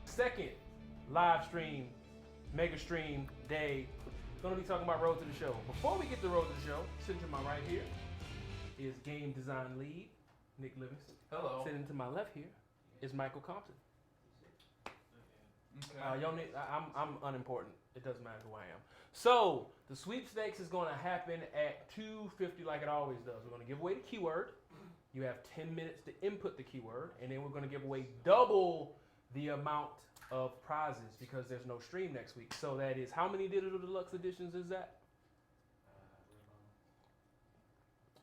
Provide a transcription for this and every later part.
second live stream, mega stream day. Gonna be talking about Road to the Show. Before we get to Road to the Show, sitting to my right here is game design lead, Nick Livingston. Hello. Sitting to my left here is Michael Compton. Okay. I'm unimportant. It doesn't matter who I am. So the sweepstakes is going to happen at 2:50 like it always does. We're going to give away the keyword. You have 10 minutes to input the keyword, and then we're going to give away double the amount of prizes because there's no stream next week. So that is, how many Digital Deluxe editions is that?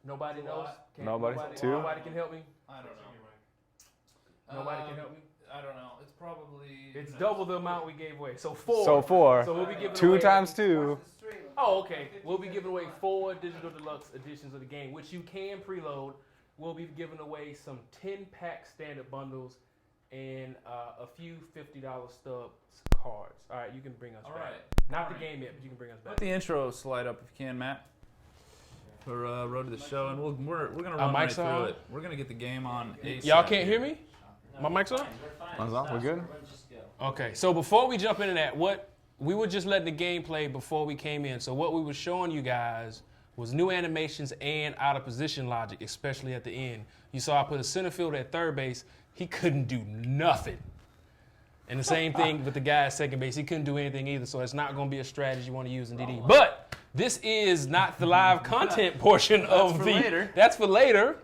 Nobody knows? Nobody? Two? Nobody can help me? I don't know. Nobody can help me? I don't know. It's probably. It's double the amount we gave away. So 4. So 4. So we'll be giving 2 away, times 2. Oh, okay. We'll be giving away 4 Digital Deluxe editions of the game, which you can preload. We'll be giving away some 10-pack standard bundles and a few $50 stubs cards. All right, you can bring us All back. right. Not the game yet, but you can bring us back. Put the intro slide up if you can, Matt. For Road to the Show, and we're gonna run right mic's through on? it. We're gonna get the game on. ASAP. Y'all can't hear me? My mic's on? Mine's on? We're good? Okay, so before we jump into that, what we were just letting the game play before we came in. So what we were showing you guys was new animations and out of position logic, especially at the end. You saw I put a center fielder at third base. He couldn't do nothing. And the same thing with the guy at second base. He couldn't do anything either. So it's not going to be a strategy you want to use in DD. But this is not the live content portion of the. Later. That's for later.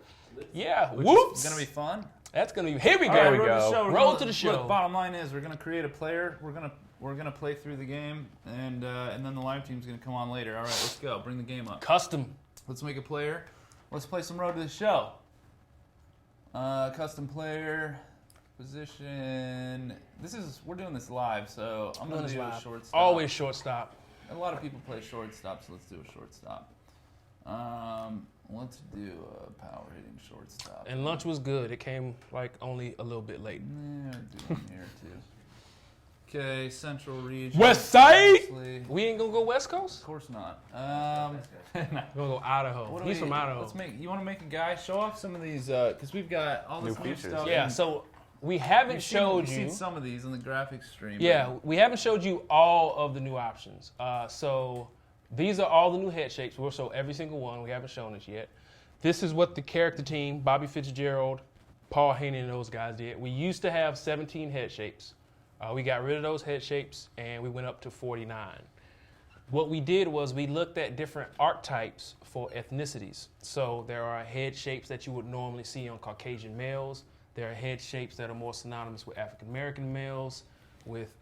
Yeah. Whoops. It's gonna be fun. That's going to be. Here we go. All right, we Road to go. the Show. Road to the Show. Look, bottom line is we're gonna create a player. We're gonna play through the game, and then the live team's gonna come on later. All right, let's go. Bring the game up. Custom. Let's make a player. Let's play some Road to the Show. Custom player, position. We're doing this live, so I'm gonna do a shortstop. Always shortstop. A lot of people play shortstop, so let's do a shortstop. Let's do a power hitting shortstop. And lunch was good. It came like only a little bit late. Yeah, do one here too. Okay, Central Region. West Side? obviously. We ain't gonna go West Coast? Of course not. We're gonna go Idaho. What do He's we- from Idaho. Let's make. You want to make a guy show off some of these? Because we've got all this New new features. stuff. Yeah, and so we haven't showed we've you. seen some of these on the graphics stream. Yeah, we haven't showed you all of the new options. So these are all the new head shapes. We'll show every single one. We haven't shown it yet. This is what the character team, Bobby Fitzgerald, Paul Haney, and those guys did. We used to have 17 head shapes. We got rid of those head shapes, and we went up to 49. What we did was we looked at different archetypes for ethnicities. So there are head shapes that you would normally see on Caucasian males. There are head shapes that are more synonymous with African American males, with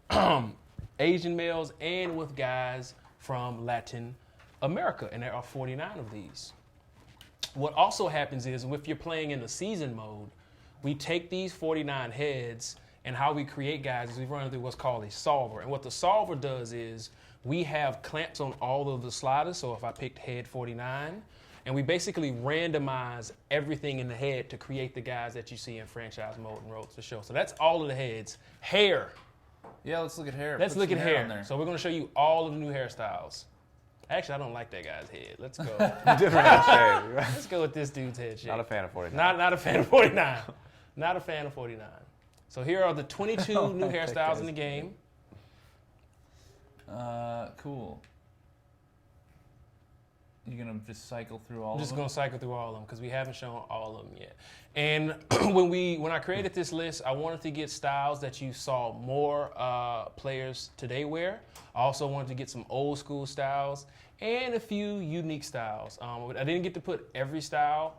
Asian males, and with guys from Latin America. And there are 49 of these. What also happens is if you're playing in the season mode, we take these 49 heads, and how we create guys is we run through what's called a solver. And what the solver does is we have clamps on all of the sliders. So if I picked head 49, and we basically randomize everything in the head to create the guys that you see in franchise mode and Road to the Show. So that's all of the heads. Hair. Yeah, let's look at hair. Let's Put look some at on hair. there. So we're going to show you all of the new hairstyles. Actually, I don't like that guy's head. Let's go. Different head shape. Let's go with this dude's head shape. Not a fan of 49. Not a fan of 49. Not a fan of 49. So here are the 22 new hairstyles in the game. Cool. You're gonna just cycle through all I'm of just them? going to cycle through all of them because we haven't shown all of them yet. And when I created this list, I wanted to get styles that you saw more players today wear. I also wanted to get some old school styles and a few unique styles. I didn't get to put every style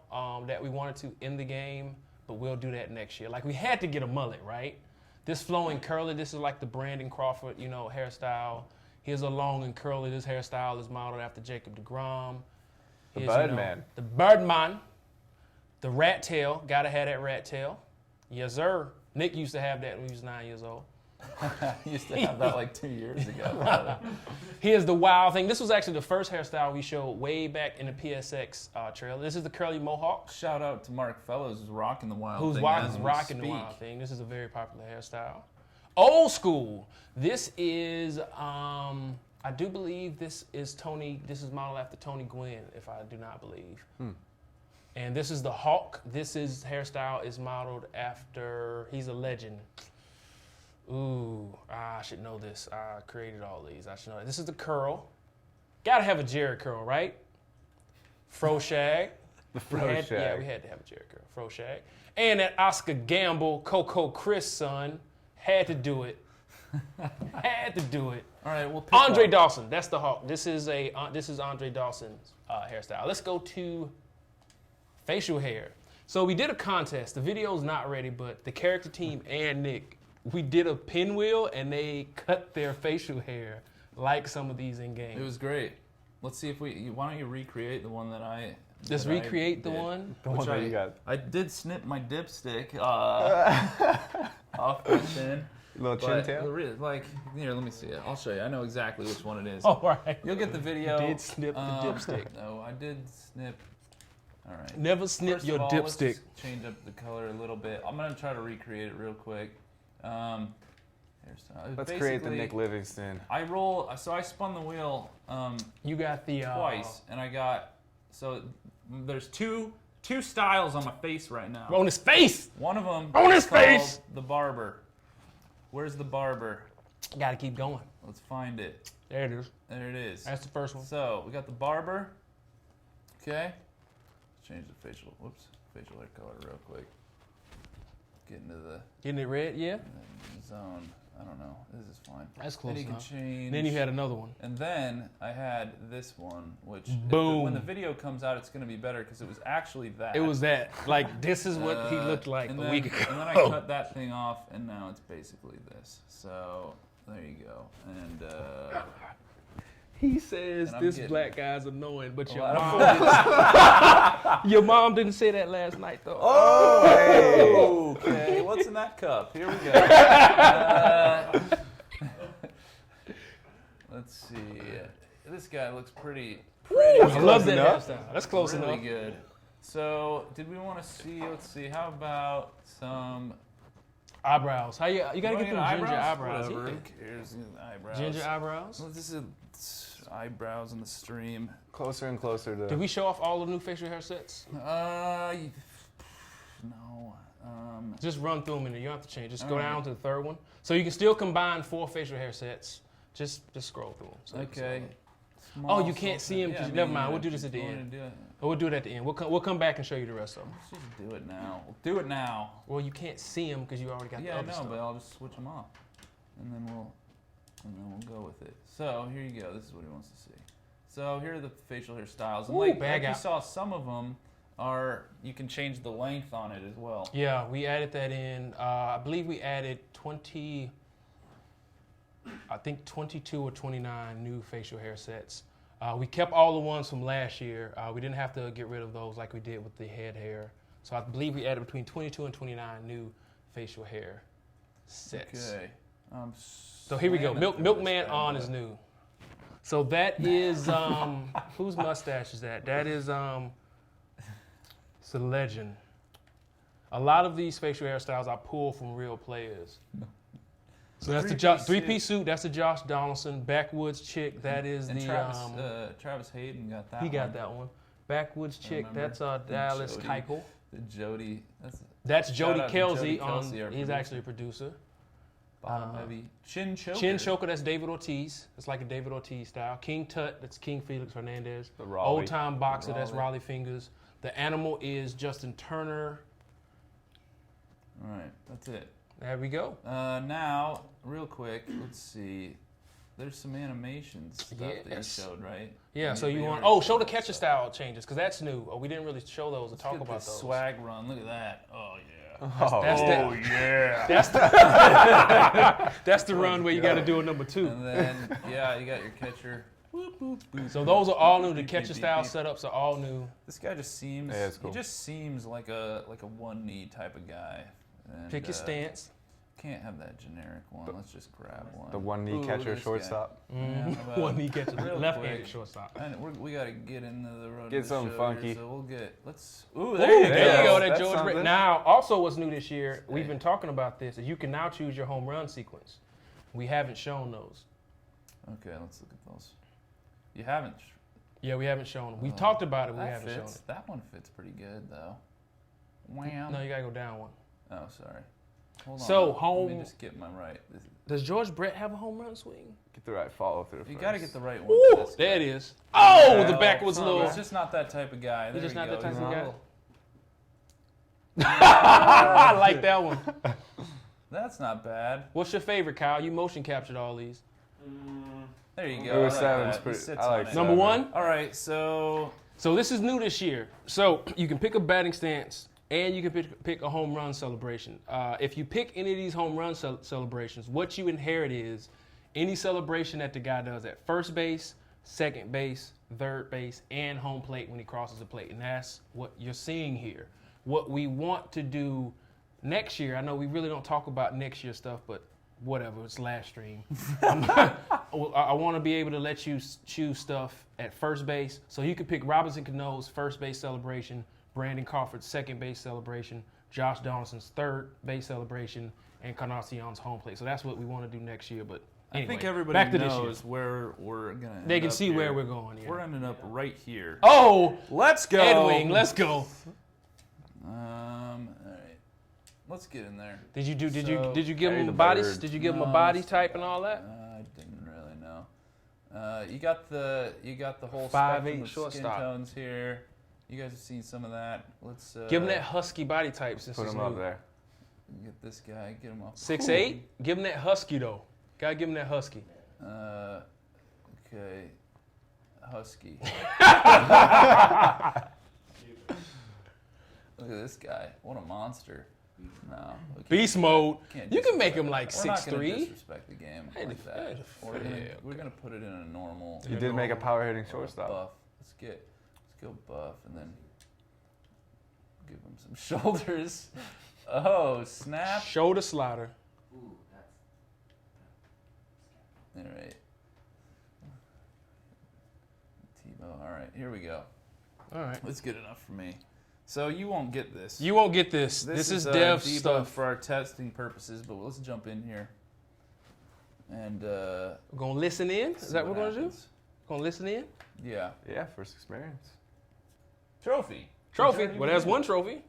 that we wanted to in the game, but we'll do that next year. Like we had to get a mullet, right? This flowing curly, this is like the Brandon Crawford, hairstyle. Here's a long and curly. This hairstyle is modeled after Jacob deGrom. The Here's, Birdman. The Birdman. The rat tail. Gotta have that rat tail. Yes, sir. Nick used to have that when he was 9 years old. I used to have that like 2 years ago. Here's the wild thing. This was actually the first hairstyle we showed way back in the PSX trailer. This is the curly mohawk. Shout out to Mark Fellows who's rocking the wild Who's thing. as we rocking the speak. wild thing. This is a very popular hairstyle. Old school. This is, I do believe this is modeled after Tony Gwynn, if I do not believe. And this is the Hawk. Hairstyle is modeled after, he's a legend. Ooh, I should know this. I created all these. I should know. This is the curl. Gotta have a Jerry curl, right? Fro shag. The Fro Yeah, shag. we had to have a Jerry curl. Fro shag. And that Oscar Gamble, Coco Chris son. Had to do it. Had to do it. All right, we'll pick Andre up. Dawson. That's the Hawk. This is Andre Dawson's hairstyle. Let's go to facial hair. So we did a contest. The video's not ready, but the character team and Nick, we did a pinwheel and they cut their facial hair like some of these in game. It was great. Let's see if why don't you recreate the one that I Just that I recreate the did. one. The one Which that you got. I did snip my dipstick off my chin. Little chin But tail. like, here, let me see it. I'll show you. I know exactly which one it is. All right. You'll get the video. You did snip the dipstick. No, I did snip. All right. Never snip First your of all, let's dipstick. just change up the color a little bit. I'm gonna try to recreate it real quick. Hairstyle. Let's create the Basically, Nick Livingston. So I spun the wheel You got the twice, and I got there's two styles on my face right now. on his face. One of them On his is called face! the barber. Where's the barber? Got to keep going. Let's find it. There it is. There it is. That's the first one. So we got the barber. Okay. Let's change the facial hair color real quick. Get into the Getting it red, yeah. zone. I don't know. This is fine. That's close Then you can enough. change. Then you had another one. And then I had this one, which Boom. when the video comes out, it's going to be better because it was actually that. It was that. Like, this is what he looked like and a then, week ago. And then I cut that thing off, and now it's basically this. So there you go. And He says And I'm this getting- black guy's annoying, but your I don't mom, your mom didn't say that last night, though. Oh, okay. What's in that cup? Here we go. Let's see. This guy looks pretty. I love that enough. hairstyle. That's close really enough. good. So, did we want to see? Let's see. How about some Eyebrows. How you gotta get them ginger eyebrows. Whatever. Yeah. Who cares? Eyebrows. Ginger eyebrows. Well, this is eyebrows in the stream. Closer and closer to. Did we show off all the new facial hair sets? No. Just run through them and you don't have to change. Just All go right. down to the third one. So you can still combine 4 facial hair sets. Just scroll through them. So you can see Okay. them. Small Oh, you can't see 'em 'cause yeah, you- I never mean, mind, we'll do this at the if you end. wanna do it, But we'll do it at the end. We'll come back and show you the rest of them. let's just do it now. We'll do it now. Well, you can't see them because you already got the Yeah, I other know, stuff. but I'll just switch them off, and then we'll go with it. So here you go. This is what he wants to see. So here are the facial hair styles, and Ooh, like bag you out. saw, some of them are you can change the length on it as well. Yeah, we added that in. I believe we added 22 or 29 new facial hair sets. We kept all the ones from last year. We didn't have to get rid of those like we did with the head hair. So I believe we added between 22 and 29 new facial hair sets. Okay. So here we go. Milkman On is new. So that is whose mustache is that? That is it's a legend. A lot of these facial hairstyles I pull from real players. So that's the Three-piece three-piece suit. That's the Josh Donaldson. Backwoods chick. That is And the Travis Hayden got that. he one. got that one. Backwoods chick. remember. That's Dallas Jody. Keuchel. The Jody. That's Shout Jody out to Kelsey Jody Kelsey, our he's producer. actually a producer. bottom heavy chin choker. Chin choker. That's David Ortiz. It's like a David Ortiz style. King Tut. That's King Felix Hernandez. The Raleigh. Old time boxer. That's Raleigh. Raleigh Fingers. The animal is Justin Turner. All right, that's it. There we go. Now, real quick, let's see. There's some animations stuff that you Yes. showed, right? Yeah, so We you want, already show the showed catcher that. style changes, because that's new. We didn't really show those or Let's talk get about the those. swag run. Look at that. Oh yeah. That's yeah. That's the run where you got to do a number 2. And then yeah, you got your catcher. So those are all new. The Beep, catcher beep, style beep. setups are all new. This guy just seems. Yeah, it's cool. He just seems like a one knee type of guy. And, Pick your stance. Can't have that generic one. Let's just grab one. The one knee Ooh, look catcher at this shortstop. guy. Yeah, how about- One knee catcher, real left-handed quick. shortstop. And we got to get into the road. Get to the something show funky. Here, so we'll get. Let's. Ooh, Ooh, there you go. there you go. That That's George. something. Now, also what's new this year? We've been talking about this. Is you can now choose your home run sequence. We haven't shown those. Okay, let's look at those. You haven't. Yeah, we haven't shown them. We Oh, talked about it. We That haven't shown fits. it. That one fits pretty good though. Wham. No, you gotta go down one. Oh, sorry. Hold on. So, Let home- me just get my right. Does George Brett have a home run swing? Get the right follow through. You first. got to get the right one. Ooh, for this there guy. it is. Oh, the No, backwards come on, little. He's just not that type of guy. There just we not go. that type He's of a guy? little- I like that one. That's not bad. What's your favorite, Kyle? You motion captured all these. There you go. Number I like seven's that. He pretty. sits I on like it. Number seven. one. All right, so So this is new this year. So you can pick a batting stance and you can pick a home run celebration. If you pick any of these home run celebrations, what you inherit is any celebration that the guy does at first base, second base, third base, and home plate when he crosses the plate. And that's what you're seeing here. What we want to do next year, I know we really don't talk about next year stuff, but whatever, it's last stream. I want to be able to let you choose stuff at first base. So you can pick Robinson Cano's first base celebration, Brandon Crawford's second base celebration, Josh Donaldson's third base celebration, and Carnacion's home plate. So that's what we want to do next year. But anyway, I think everybody back to this year. knows where we're gonna. They end can up see here. where we're going. Yeah. We're ending up right here. Oh, Let's go. Edwin, let's go. All right. Let's get in there. Did you give Hey, him the the bodies? bird. Did you give him No, a body it's- type and all that? I didn't really know. You got the whole 5'8" spectrum of shortstop. skin tones here. You guys have seen some of that. Let's Give him that husky body type since Put it's him up new. there. get this guy. Get him up. 6'8". Give him that husky though. Gotta give him that husky. Okay. Husky. Look at this guy. What a monster. No. we can't Beast do that. mode. Can't You can make disrespect- him like We're not gonna 6'3". disrespect the game Hey, like that. hey, We're gonna put it in a normal. You did make a power hitting shortstop. Buff. Let's go buff and then give him some shoulders. Oh, snap. Shoulder slider. All right. Tebow. All right, here we go. All right. That's good enough for me. So you won't get this. You won't get this. This is dev debug stuff. for our testing purposes, but let's jump in here. And We're gonna listen in. Is that what we're gonna do? Gonna listen in. Yeah. Yeah, first experience. Trophy. Trophy. Journey Well, there's begins. one trophy.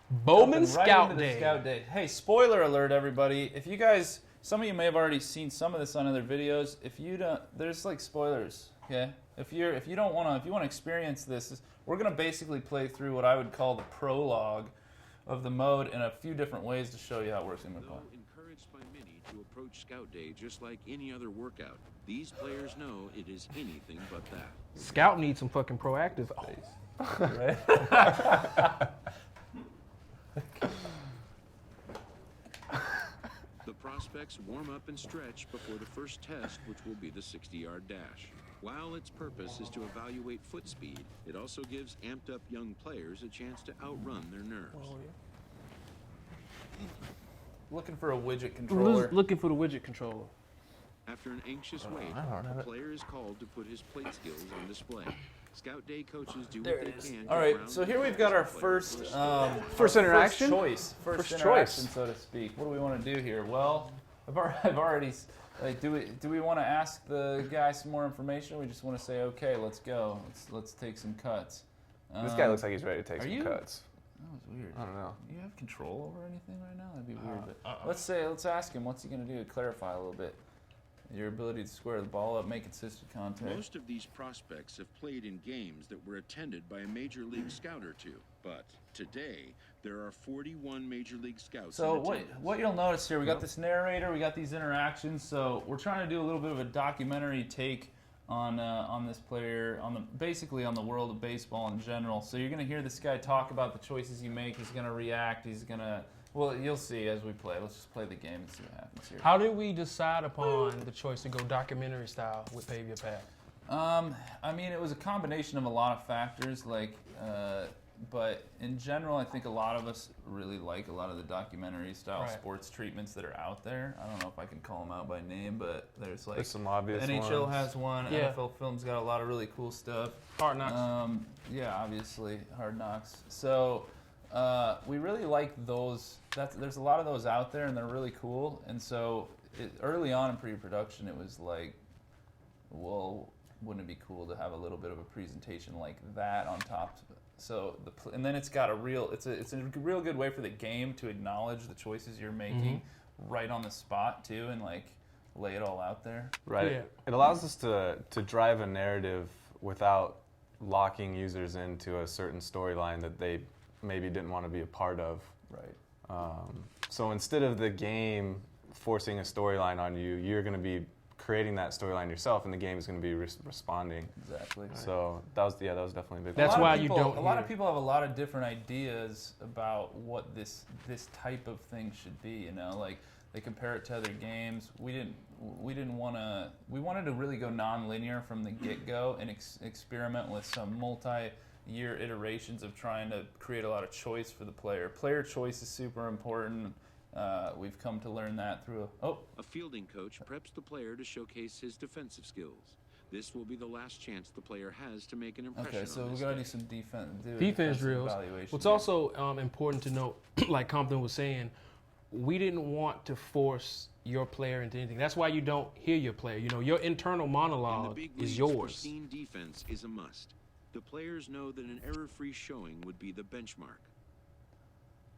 Bowman Jumping right Scout into the Day. Scout Day. Hey, spoiler alert, everybody! If you guys, some of you may have already seen some of this on other videos. If you don't, there's like spoilers. Okay. If you want to experience this, we're gonna basically play through what I would call the prologue of the mode in a few different ways to show you how it works in the play. Though encouraged by many to approach Scout Day just like any other workout, these players know it is anything but that. Scout needs some fucking proactive. Oh, Right? The prospects warm up and stretch before the first test, which will be the 60-yard dash. While its purpose is to evaluate foot speed, it also gives amped-up young players a chance to outrun their nerves. Looking for a widget controller. looking for the widget controller. After an anxious wait, I don't have a it. player is called to put his plate skills on display. Scout Day coaches do There what it they is. can. All to right, ground so the here we've got our first first First interaction? choice, First interaction, choice. so to speak. What do we want to do here? Well, I've already like do we want to ask the guy some more information? Or we just want to say okay, let's go, let's take some cuts. This guy looks like he's ready to take are some you- cuts. That was weird. I don't know. You have control over anything right now? That'd be weird. But let's ask him. What's he gonna do to clarify a little bit? Your ability to square the ball up, make consistent contact. Most of these prospects have played in games that were attended by a major league scout or two, but today there are 41 major league scouts. So in attendance. what you'll notice here, we got this narrator, we got these interactions. So we're trying to do a little bit of a documentary take on this player, basically on the world of baseball in general. So you're gonna hear this guy talk about the choices you make. He's gonna react. He's gonna, well, you'll see as we play. Let's just play the game and see what happens here. How did we decide upon the choice to go documentary style with Pave Your Path? I mean, it was a combination of a lot of factors, but in general, I think a lot of us really like a lot of the documentary style Right. sports treatments that are out there. I don't know if I can call them out by name, but there's like There's some obvious NHL ones. has one. Yeah. NFL Film's got a lot of really cool stuff. Hard Knocks. Yeah, obviously Hard Knocks. So we really like those. There's a lot of those out there, and they're really cool. And so early on in pre-production, it was like, well, wouldn't it be cool to have a little bit of a presentation like that on top So and then it's got a real good way for the game to acknowledge the choices you're making right on the spot too, and like lay it all out there. Right. Yeah. It allows us to drive a narrative without locking users into a certain storyline that they maybe didn't want to be a part of. Right. So instead of the game forcing a storyline on you, you're going to be creating that storyline yourself, and the game is going to be responding. Exactly. So that was definitely a big. That's one. why A you lot don't A lot hear. of people have a lot of different ideas about what this type of thing should be. You know, like they compare it to other games. We wanted to really go non-linear from the get-go and experiment with some multi-year iterations of trying to create a lot of choice for the player. Player choice is super important. We've come to learn that through A fielding coach preps the player to showcase his defensive skills. This will be the last chance the player has to make an impression. Okay, so on we're this gonna day. do some defense Defense drills. evaluation. What's here. also important to note, like Compton was saying, we didn't want to force your player into anything. That's why you don't hear your player. You know, your internal In the monologue big is leagues, yours. pristine defense is a must. The players know that an error-free showing would be the benchmark.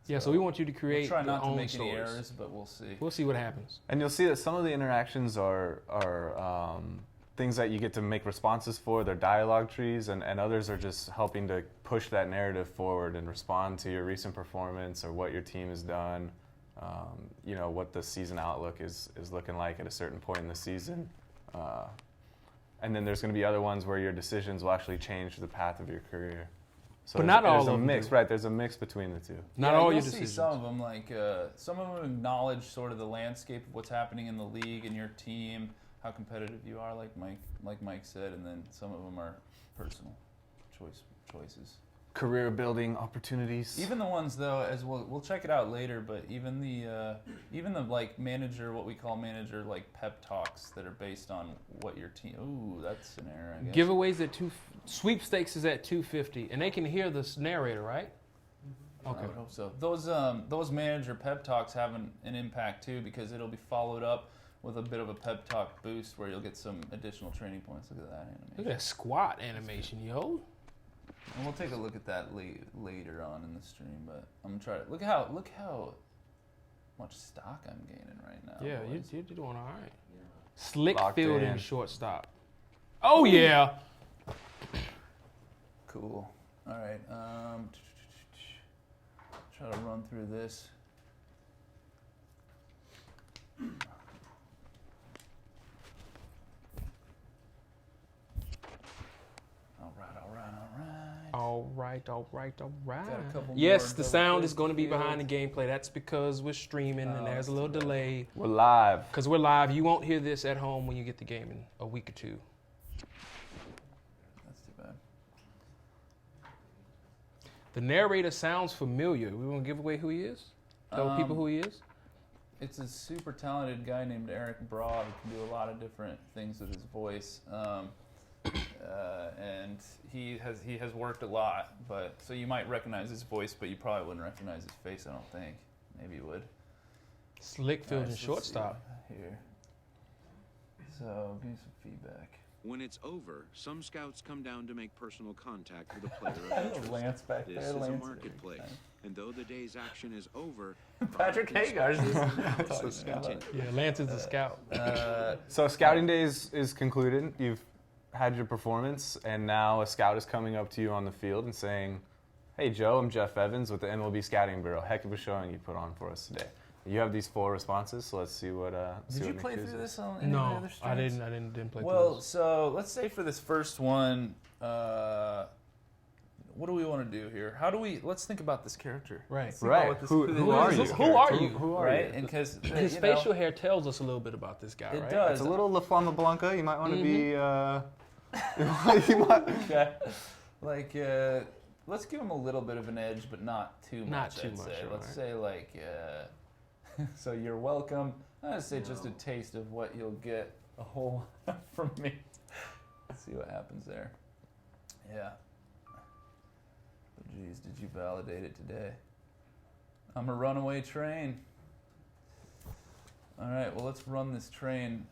Yeah, so we want you to We'll create try your not to own make any stories. errors, but we'll see. We'll see what happens. And you'll see that some of the interactions are things that you get to make responses for. They're dialogue trees, and others are just helping to push that narrative forward and respond to your recent performance or what your team has done. You know, what the season outlook is looking like at a certain point in the season. And then there's going to be other ones where your decisions will actually change the path of your career. So But not all there's of a them mix, do. right? There's a mix between the two. Not Yeah, all you'll your see decisions. some of them, like some of them acknowledge sort of the landscape of what's happening in the league and your team, how competitive you are, like Mike said, and then some of them are personal choices. Career building opportunities. Even the ones though, as we'll check it out later, but even the like manager, what we call manager like pep talks that are based on what your team. Ooh, that's an error. I guess. Giveaways at sweepstakes is at 250, and they can hear the narrator, right? I Okay. would hope so. Those manager pep talks have an impact too, because it'll be followed up with a bit of a pep talk boost where you'll get some additional training points. Look at that animation. Look at that squat animation, yo. And we'll take a look at that later on in the stream. But I'm gonna try to look how much stock I'm gaining right now. Yeah, boys. you're doing all right. Slick Locked fielding in. shortstop. Oh yeah. Cool. All right. Try to run through this. All right. All right. Got a couple Yes, more the double sound plays is going to be field. behind the gameplay. That's because we're streaming and Oh, there's that's a little too bad. delay. We're live. Because we're live. You won't hear this at home when you get the game in a week or two. That's too bad. The narrator sounds familiar. We want to give away who he is? Tell people who he is? It's a super talented guy named Eric Braw who can do a lot of different things with his voice, and he has worked a lot. But so you might recognize his voice, but you probably wouldn't recognize his face. I don't think. Maybe you would. Slick fielding Alright, so let's see shortstop. here. So give me some feedback. When it's over, some scouts come down to make personal contact with a player I of know interest. Lance back This there. is a Lance marketplace, and though the day's action is over, Patrick Hagar's analysis continues. Yeah, Lance is the scout. So scouting day is concluded. You've had your performance, and now a scout is coming up to you on the field and saying, "Hey Joe, I'm Jeff Evans with the MLB Scouting Bureau. Heck of a showing you put on for us today." You have these 4 responses, so let's see what. Did you play through this on any No, other I streams? didn't play Well, through this. so let's say for this first one, what do we want to do here? Let's think about this character. Right. Let's think about Right. what this- Who this are is. you? Who are you? Who are Right, you? and because His facial hair tells us a little bit about this guy, It right? does. It's a little La Flama Blanca. You might want to be. You might. Okay. Like, let's give him a little bit of an edge, but not too much. Not too I'd much, say. all Let's right. say like, so you're welcome. I'd say just a taste of what you'll get a whole from me. Let's see what happens there. Yeah. But geez, did you validate it today? I'm a runaway train. All right, well, let's run this train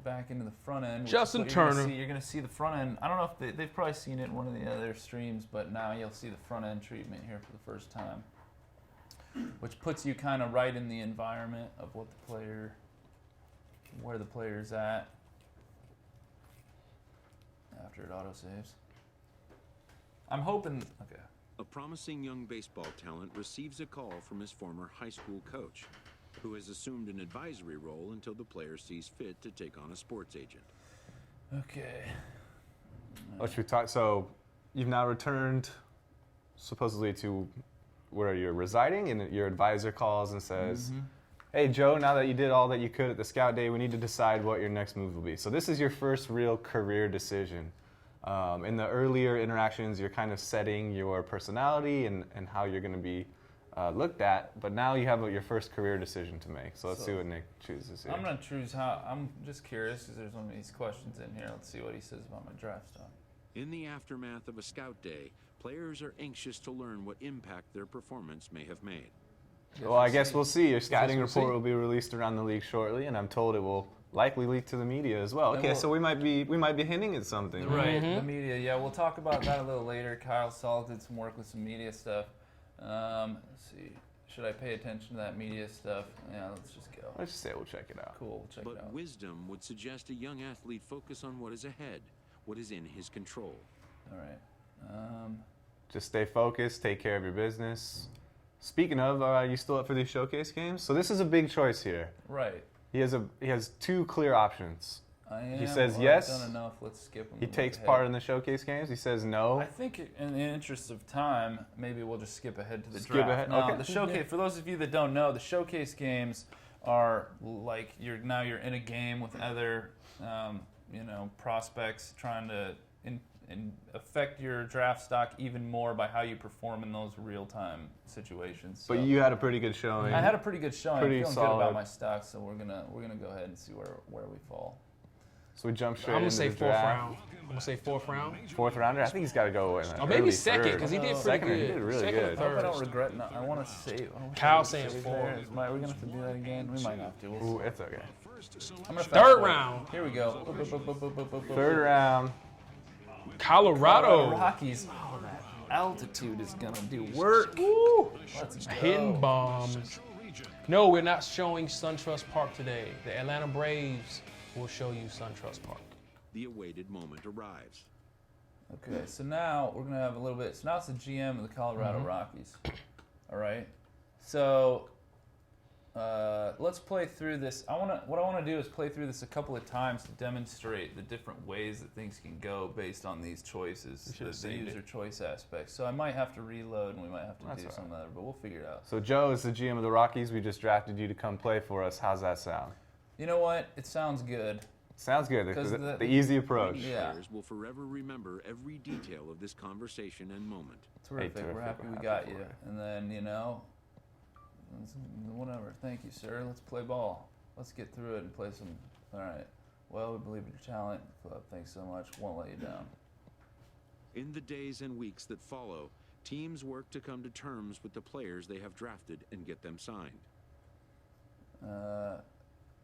back into the front end. which is Justin what you're gonna Turner. see. You're going to see the front end. I don't know if they've probably seen it in one of the other streams, but now you'll see the front end treatment here for the first time, which puts you kind of right in the environment of what the player, where the player's at after it auto-saves. I'm hoping, okay. A promising young baseball talent receives a call from his former high school coach, who has assumed an advisory role until the player sees fit to take on a sports agent. Okay. What should we talk? So, you've now returned, supposedly to where you're residing, and your advisor calls and says, "Hey Joe, now that you did all that you could at the scout day, we need to decide what your next move will be." So this is your first real career decision. In the earlier interactions, you're kind of setting your personality and how you're going to be looked at, but now you have your first career decision to make. So let's see what Nick chooses here. I'm going to choose how, I'm just curious because there's one of these questions in here. Let's see what he says about my draft stock. In the aftermath of a scout day, players are anxious to learn what impact their performance may have made. Well, I guess we'll see. Your scouting we'll report see. will be released around the league shortly, and I'm told it will likely leak to the media as well. And Okay, we'll- so we might be hinting at something. Right, the media. Yeah, we'll talk about that a little later. Kyle Saul did some work with some media stuff. Let's see. Should I pay attention to that media stuff? Yeah, let's just go. Let's just say we'll check it out. Cool, we'll check it But out. wisdom would suggest a young athlete focus on what is ahead, what is in his control. All right. Just stay focused, take care of your business. Speaking of, are you still up for these showcase games? So this is a big choice here. Right. He has two clear options. I am. says well, yes. I've done enough. Let's skip him. He and takes look part ahead. in the showcase games. He says no. I think in the interest of time, maybe we'll just skip ahead to the Skip draft. ahead, Now, okay. the showcase, for those of you that don't know, the showcase games are like you're in a game with other, prospects trying to affect your draft stock even more by how you perform in those real-time situations. But So you had a pretty good showing. I had a pretty good showing. Pretty I'm feeling good solid. about my stock, so we're gonna go ahead and see where we fall. So we jump straight I'm gonna into say the fourth draft. round. I'm gonna say fourth round. Fourth rounder. I think he's got to go in. Or maybe early second, third. because he did pretty Second, good. He did really Second or good. I hope I don't Third. regret. I want to save. Kyle saying save four. there. Are we gonna have to do that again? We might have to. We'll Ooh, see. it's okay. I'm gonna Third fast forward. round. Here we go. Boop, boop, boop, boop, boop, boop, boop, Third boop. round. Colorado. Rockies. Oh, that altitude is gonna do work. Let's go. Hitting bombs. No, we're not showing SunTrust Park today. The Atlanta Braves will show you SunTrust Park. The awaited moment arrives. Okay, so now we're gonna have a little bit. So now it's the GM of the Colorado Rockies. All right. So let's play through this. What I want to do is play through this a couple of times to demonstrate the different ways that things can go based on these choices, should've the saved user it. choice aspect. So I might have to reload, and we might have to That's do all some other, but we'll figure it out. So Joe is the GM of the Rockies. We just drafted you to come play for us. How's that sound? You know what? It sounds good. Sounds good. 'Cause The easy approach. Yeah. Players will forever remember every detail of this conversation and moment. Terrific. terrific. We're happy We're we happy got for you. you. And then, whatever. Thank you, sir. Let's play ball. Let's get through it and play some. All right. Well, we believe in your talent. Thanks so much. Won't let you down. In the days and weeks that follow, teams work to come to terms with the players they have drafted and get them signed.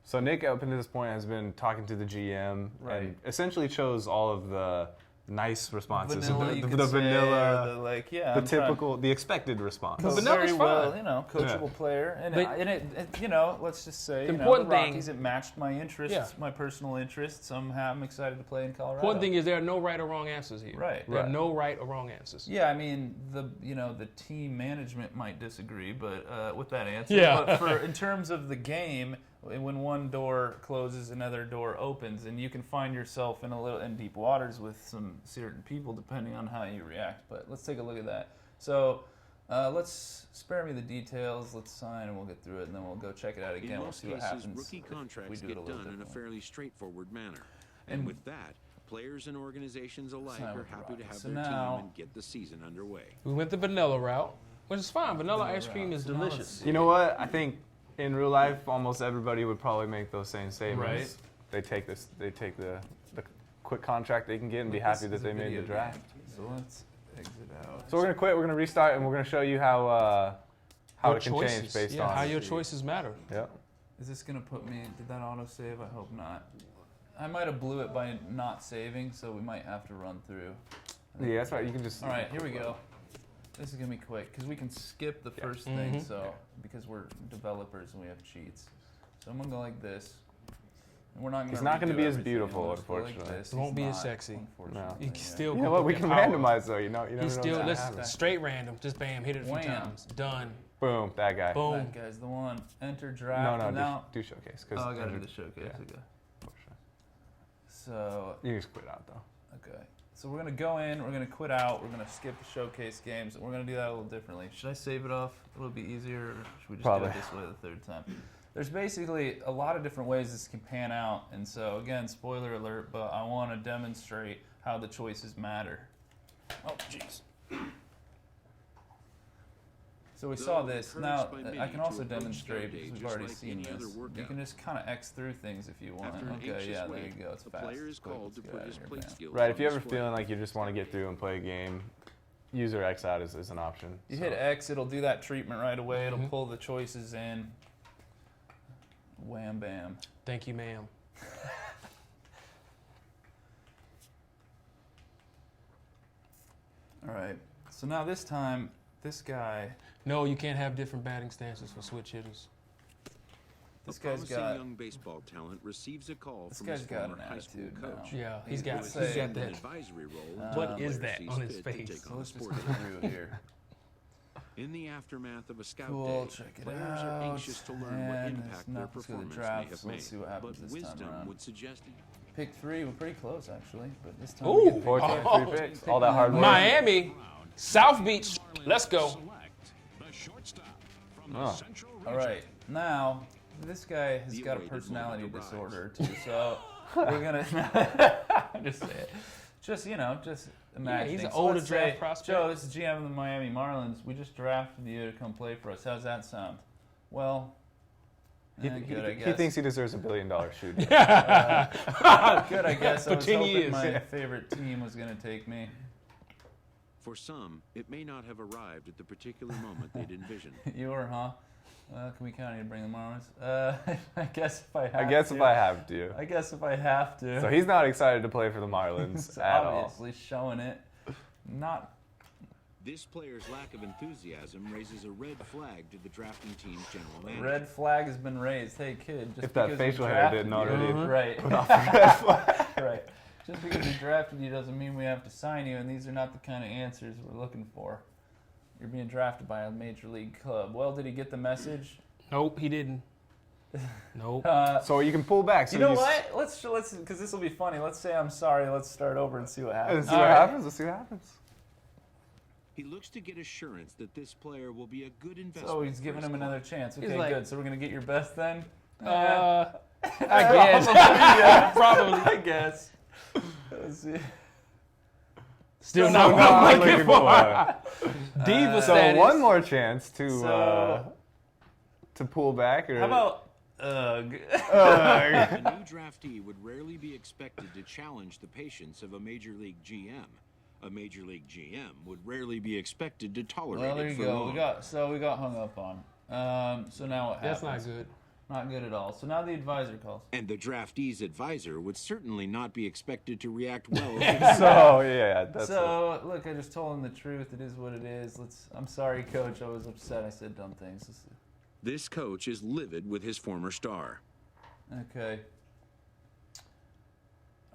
So Nick, up until this point, has been talking to the GM Right. and essentially chose all of the nice responses. Vanilla, the, you the, could the say, vanilla, or the, like, yeah, the I'm trying- typical, the expected response. But So vanilla's very well, fine. coachable player, and But- let's just say, The the important thing- Rockies, it matched my interests, Yeah. my personal interests. Somehow, I'm excited to play in Colorado. Important thing is there are no right or wrong answers here. Right. There are Right. no right or wrong answers. Yeah, I mean the team management might disagree, but with that answer. Yeah. But in terms of the game, when one door closes, another door opens, and you can find yourself in deep waters with some certain people depending on how you react. But let's take a look at that. So let's spare me the details. Let's sign, and we'll get through it, and then we'll go check it out again. In We'll most see what cases, happens. rookie if we contracts do it get a little done in a differently. fairly straightforward manner. And with that, players and organizations alike Sign are with the happy to Rockies. have So their now- team and get the season underway. We went the vanilla route, which is fine. Vanilla Vanilla ice cream route. is So now let's delicious. see. You know what? I think in real life, almost everybody would probably make those same statements. Right. They take the quick contract they can get and be This happy that is a they made video the draft. game. So let's exit out. So we're gonna quit. We're gonna restart, and we're gonna show you how Your it can choices. change based yeah, on how your choices matter. Yep. Is this gonna put me? Did that auto save? I hope not. I might have blew it by not saving, so we might have to run through. Yeah, that's right. You can just. All right, here we go. This is gonna be quick because we can skip the first thing. So because we're developers and we have cheats, so I'm gonna go like this. And we're not gonna. It's not gonna redo be as everything. beautiful, We'll just go like unfortunately. this. It won't He's be as not, sexy. unfortunately, You can still. You know what? We can power. randomize though. You know. You never He's know still what's gonna happen. straight random. Just bam, hit it a few Wham. times. Done. Boom. That guy. Boom. That guy's the one. Enter draft. No, and now, do showcase. oh, Cause I gotta do Andrew- the showcase. yeah. Okay. So You can just quit out though. okay. So we're gonna go in. We're gonna quit out. We're gonna skip the showcase games. And we're gonna do that a little differently. Should I save it off? It'll be easier. Or should we just Probably. do it this way the third time? There's basically a lot of different ways this can pan out, and so again, spoiler alert, but I want to demonstrate how the choices matter. Oh, jeez. So we saw Though this. encouraged Now, by many I can to also approach demonstrate, scout day because we've just already like seen any other this. You workout. can just kind of X through things if you want. After an Okay, anxious yeah, there wait, you go. It's the fast. player is It's quick. called Let's to get put out his of here, plate man. skills Right. on If you ever display. feeling like you just want to get through and play a game, user X out is an option. You So- hit X, it'll do that treatment right away. It'll Mhm. pull the choices in. Wham bam. Thank you, ma'am. All right. So now this time, this guy, No, you can't have different batting stances for switch hitters. this a guy's promising got. young baseball talent receives a call This from his guy's got former an high school attitude now. coach. Yeah, he's got let's he's say- got In an that. advisory role, What until is the player that sees on his fit to face? take So on let's the just sport go of life. through here. In the aftermath of a scout Cool, day, check it players out. are anxious to learn what And impact it's their nothing's gonna performance draft, may have so made. let's see what happens But this time wisdom around. would suggest Pick 3, we're pretty close actually, but this time. Ooh. we get pick 14 Oh. free picks. All that hard work. Miami, South Beach. Let's go. Oh. All right, now this guy has The got a awaited personality moment arrives. disorder too, so we're gonna just say it. Just just imagine. he's an older draft prospect. Joe, this is GM of the Miami Marlins. We just drafted you to come play for us. How's that sound? Well, He, good, I he guess. thinks he deserves $1 billion shoot. Good, I guess. For I was 10 hoping years. my favorite team was gonna take me. For some, it may not have arrived at the particular moment they'd envisioned. You were, huh? Can we count on you to bring the Marlins? I guess if I have I guess to. if I have to. I guess if I have to. So he's not excited to play for the Marlins It's at all. obviously showing it. Not. This player's lack of enthusiasm raises a red flag to the drafting team's general manager. Red flag has been raised. Hey, kid. Just If that because we facial hair drafted didn't you- already Right. put off the red flag. Right. Just because we drafted you doesn't mean we have to sign you, and these are not the kind of answers we're looking for. You're being drafted by a major league club. Well, did he get the message? Nope, he didn't. Nope. So you can pull back. So You know what? Let's because this will be funny. Let's say I'm sorry. Let's start over and see what Let's happens. see what happens. Let's see what happens. He looks to get assurance that this player will be a good investment. So he's for giving his him club. another chance. He's Okay, like- good. So we're gonna get your best then. I guess. Probably. I guess. Let's see. Still not what I'm looking for. Diva So status. one more chance So- to pull back. Or How about? A new draftee would rarely be expected to challenge the patience of a major league GM. A major league GM would rarely be expected to tolerate Well, there it you for go. long. We got hung up on. So now what happens? That's not good. Not good at all. So now the advisor calls. And the draftee's advisor would certainly not be expected to react well to so yeah, that's So look, I just told him the truth. It is what it is. I'm sorry, coach. I was upset. I said dumb things. This coach is livid with his former star. Okay.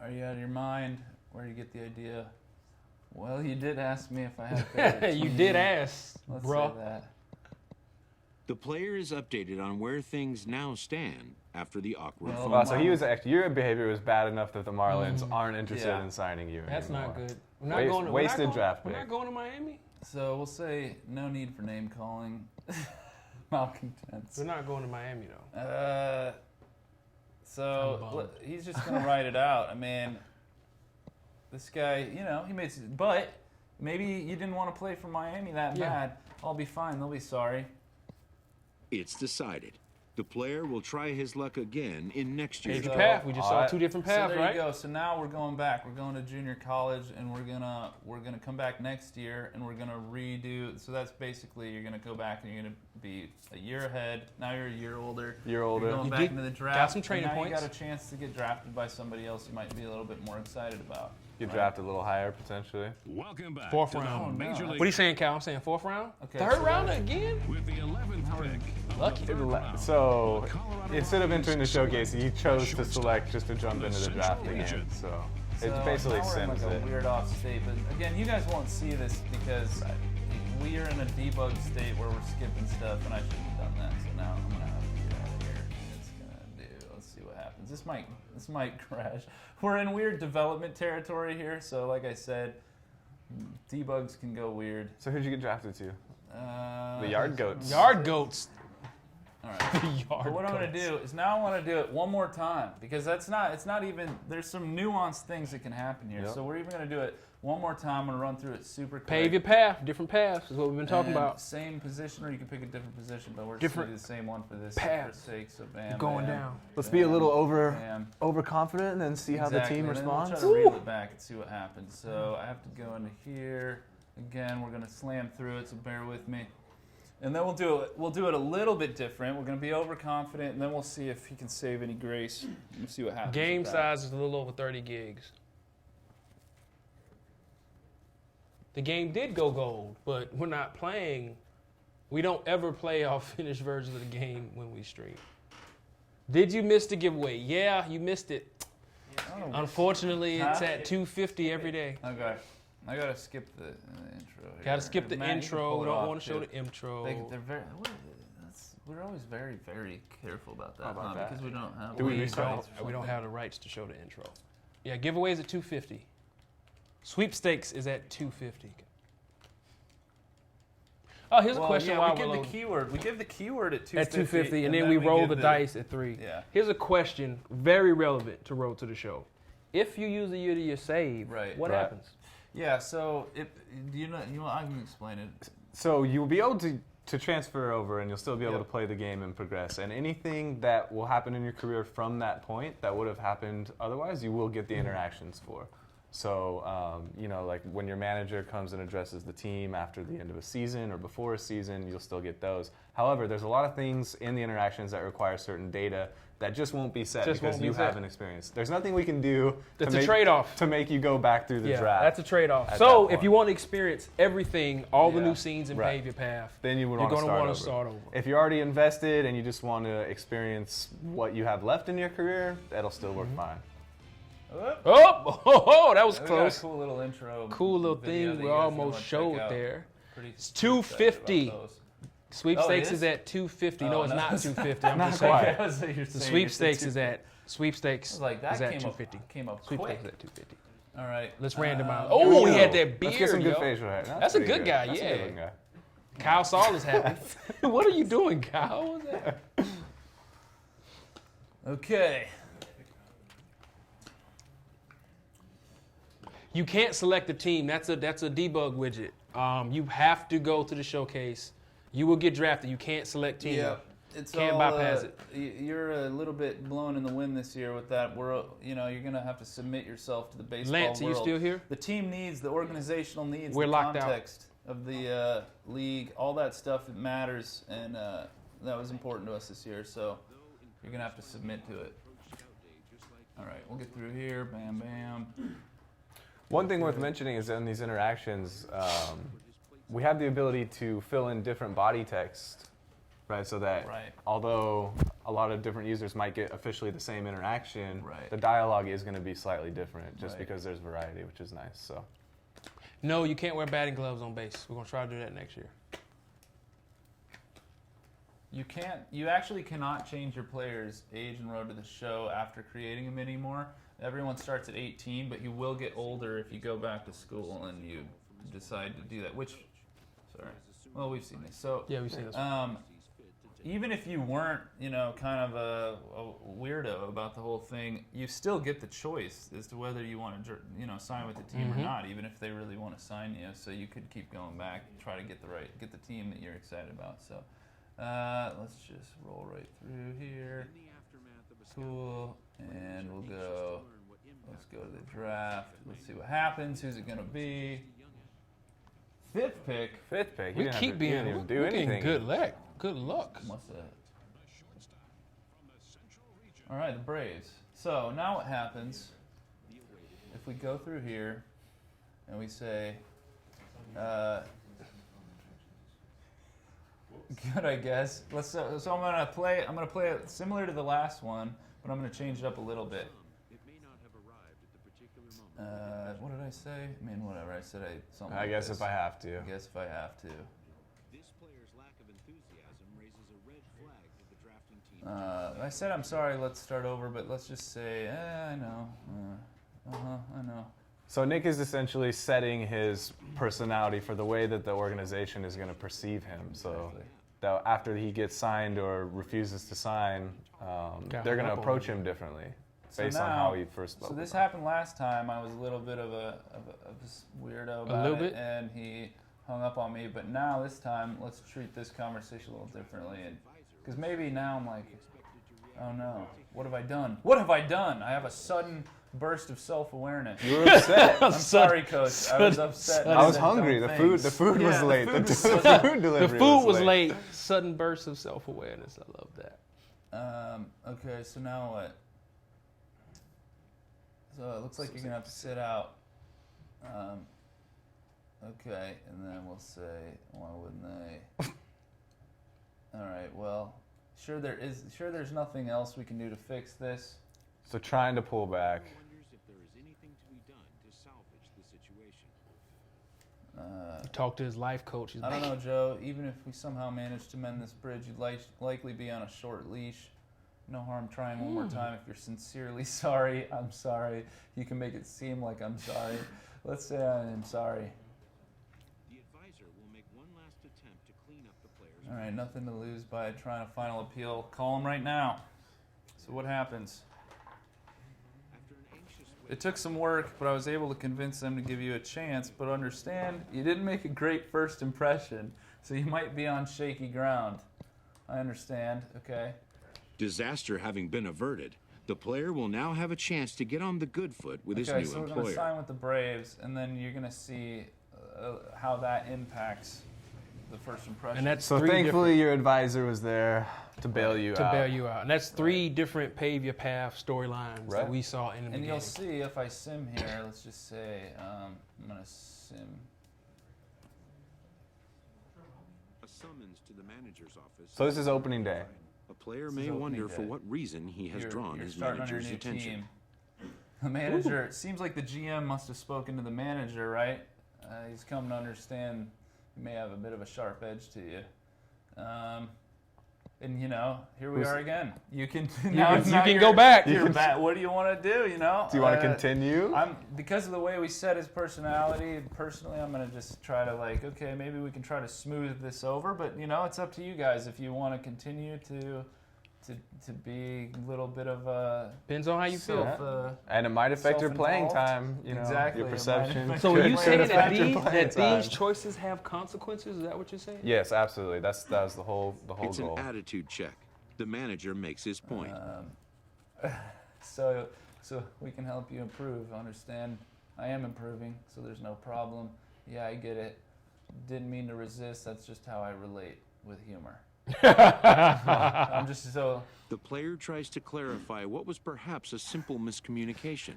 Are you out of your mind? Where do you get the idea? Well, you did ask me if I had favorite You team. did ask, Let's bro. say that. The player is updated on where things now stand after the awkward Well, phone Wow, so call. he was actually, your behavior was bad enough that the Marlins aren't interested Yeah. in signing you That's anymore. not good. We're not Waste- going to, wasted we're not draft going, We're pick. not going to Miami. So we'll say no need for name calling. Malcontents. We're not going to Miami though. I'm So bummed. look, he's just gonna write it out. I mean, this guy, he made. But maybe you didn't want to play for Miami that Yeah. bad. I'll be fine. They'll be sorry. It's decided. The player will try his luck again in next year's Paved the So- path. We just saw Alright. 2 different So paths, there right? you go. So now we're going back. We're going to junior college, and we're gonna come back next year, and we're gonna redo. So that's basically you're gonna go back and you're gonna be a year ahead. Now you're a year older. Year older. You're going You back did- into the draft. got some and training now points. You got a chance to get drafted by somebody else you might be a little bit more excited about. You right? draft a little higher potentially. Welcome back 4th to the round. Major no. League What are you saying, Cal? I'm saying 4th round? Okay, 3rd so round then- again? with the 11th pick. of the Lucky. 3rd round, So the Colorado instead of Rockies entering the showcase, select you chose to shortstop select just to jump the into the Central draft again. Region. So So it basically now we're in sims like it. a weird off state, but again, you guys won't see this because we are in a debug state where we're skipping stuff, and I shouldn't have done that. So now I'm gonna have to get out of here. It's gonna do. Let's see what happens. This might crash. We're in weird development territory here, so like I said, debugs can go weird. So who'd you get drafted to? Uh, The Yard Goats. Yard goats. All right. Yard But what I'm going goats. to do is now I want to do it one more time because it's not even, there's some nuanced things that can happen here. Yep. So we're even going to do it one more time. I'm going to run through it super quick. Pave your path. Different paths is what we've been talking And about. Same position, or you can pick a different position, but we're just Different going to do the same one for this paths. for sake. So bam, Going bam, down. Let's be a little bam. overconfident and then see how the Exactly, team and then responds. We'll try to reel it back and see what happens. So I have to go into here. Again, we're going to slam through it, so bear with me. And then we'll do it a little bit different. We're going to be overconfident, and then we'll see if he can save any grace. We'll see what happens. Game with that. size is a little over 30 gigs. The game did go gold, but we're not playing. We don't ever play our finished version of the game when we stream. Did you miss the giveaway? Yeah, you missed it. Oh, Unfortunately, it's Huh? at 250 every day. okay. I got to skip the intro here. Got to skip the Matt, you can intro. pull We it don't off, want to show too. the intro. They're very. We're always very, very careful about that, How about huh? that? Because we don't have. Do we league restart? rights or We don't something. have the rights to show the intro. Yeah, giveaways at 250. Sweepstakes is at 250. Oh, here's a question while we we're give loading. the keyword. We give the keyword at 250. At 250, and then we roll the dice at 3. Yeah. Here's a question very relevant to Road to the Show. If you use the year to your save, Right. what Right. happens? Yeah. So I can explain it. So you'll be able to transfer over, and you'll still be able Yep. to play the game and progress. And anything that will happen in your career from that point that would have happened otherwise, you will get the interactions for. So, like when your manager comes and addresses the team after the end of a season or before a season, you'll still get those. However, there's a lot of things in the interactions that require certain data that just won't be set Just because won't be you set. haven't experienced. There's nothing we can do That's to a make, trade-off. to make you go back through the Yeah, draft. that's a trade-off. at So that if you point. want to experience everything, all the Yeah. new scenes and Right. pave your path, Then you would you're want to going to start want over. to start over. If you're already invested and you just want to experience what you have left in your career, that'll still work fine. Oh, that was We got a close. cool little intro. Cool little video thing that we you guys almost wanna check showed out. there. Pretty It's excited about 250. those. Sweepstakes Oh, it is is? at 250. No, Oh, it's no. not 250. I'm Not just quite. saying. The The sweepstakes is at sweepstakes I was like, that is at came 250. up, came up Sweepstakes quick. is at 250. All right. Let's randomize. Here Oh, we he go. had that beard. Let's get some good yo. facial hair. That's a pretty good guy, That's a yeah. good looking guy. Kyle Saul is happy. What are you doing, Kyle? What was that? Okay. You can't select a team. That's a debug widget. You have to go to the showcase. You will get drafted. You can't select team. Yeah. It's Can't all, bypass it. You're a little bit blown in the wind this year with that. You're gonna have to submit yourself to the baseball Lance, are world. you still here? The team needs, the organizational needs, We're the locked out. context of the league, all that stuff. It matters, and that was important to us this year. So you're gonna have to submit to it. All right, we'll get through here. Bam, bam. One thing worth mentioning is that in these interactions, we have the ability to fill in different body text, right? So that Right. although a lot of different users might get officially the same interaction, Right. the dialogue is going to be slightly different just Right. because there's variety, which is nice. So No, you can't wear batting gloves on base. We're gonna try to do that next year. You actually cannot change your player's age and road to the show after creating them anymore. Everyone starts at 18, but you will get older if you go back to school and you decide to do that. Well, we've seen this. So Yeah, we've seen this. even if you weren't, kind of a weirdo about the whole thing, you still get the choice as to whether you want to, sign with the team or not, even if they really want to sign you. So you could keep going back, try to get the team that you're excited about. So Let's just roll right through here. In the aftermath of a Cool. And we'll anxious to go. learn what Let's impact go to the the draft. Let's see what happens. Who's it gonna be? 5th pick. Fifth pick. We You didn't keep have to, being you didn't even do we're getting anything. good luck. Good luck. What's that? All right, the Braves. So now what happens if we go through here and we say, good, I guess. So I'm gonna play it similar to the last one, but I'm gonna change it up a little bit. It may not have arrived at the particular moment. What did I say? I mean, whatever. I said something. I like guess this. if I have to. I guess if I have to. This player's lack of enthusiasm raises a red flag that the drafting team I said I'm sorry. Let's start over, but let's just say, I know. I know. So Nick is essentially setting his personality for the way that the organization is going to perceive him. So Exactly. that after he gets signed or refuses to sign, they're going to hop on approach him. him differently So based on now- how he first spoke. So this with them. happened last time. I was a little bit of a weirdo about little it, bit? and he hung up on me. But now this time, let's treat this conversation a little differently, and because maybe now I'm like, oh no, what have I done? What have I done? I have a sudden burst of self-awareness. You were upset. I'm sorry, Coach. I was upset. and I was said hungry. dumb The things. food was Yeah, the late. food was The so- food The delivery food was late. Sudden burst of self-awareness. I love that. Okay, so now what? So it looks like you're gonna have to sit out. Okay, and then we'll say, why wouldn't they? All right, well, there's nothing else we can do to fix this. So trying to pull back. wonders if there is anything to be done to salvage the situation. Talk to his life coach. He's I don't like, know, Joe. Even if we somehow manage to mend this bridge, you'd likely be on a short leash. No harm trying one more time. If you're sincerely sorry, I'm sorry. You can make it seem like I'm sorry. Let's say I am sorry. The advisor will make one last attempt to clean up the player's All right, nothing to lose by trying a final appeal. Call him right now. So what happens? After an anxious wait, It took some work, but I was able to convince them to give you a chance. But understand, you didn't make a great first impression, so you might be on shaky ground. I understand, okay? disaster having been averted, the player will now have a chance to get on the good foot with his Okay, new so we're going to employer. sign with the Braves, and then you're going to see how that impacts the first impression. and that's So three thankfully your advisor was there to bail you different, out. to bail you out. And that's three different pave your path storylines Right. that we saw in the and beginning. you'll see if I sim here, let's just say I'm going to sim. A summons to the manager's office. So this is opening day. A player This may is opening wonder day. for what reason he has drawn you're his starting on your manager's new attention. team. The manager, it seems like the GM must have spoken to the manager, right? He's come to understand you may have a bit of a sharp edge to you. And you know, here we are again. You can now you now can you're- go back. You're back. What do you want to do? You know? Do you want to continue? I'm because of the way we set his personality. Personally, I'm gonna just try to like, okay, maybe we can try to smooth this over. But you know, it's up to you guys if you want to continue to be a little bit of a Depends on how you feel. And it might affect your playing self-involved. time, you know, Exactly, it your might perception. affect So Could- are you could saying affect that your these, playing that these time. choices have consequences? Is that what you're saying? Yes, absolutely. That was the whole It's an goal. attitude check. The manager makes his point. So we can help you improve. Understand? I am improving, so there's no problem. Yeah, I get it. Didn't mean to resist. That's just how I relate with humor. I'm just so. The player tries to clarify what was perhaps a simple miscommunication.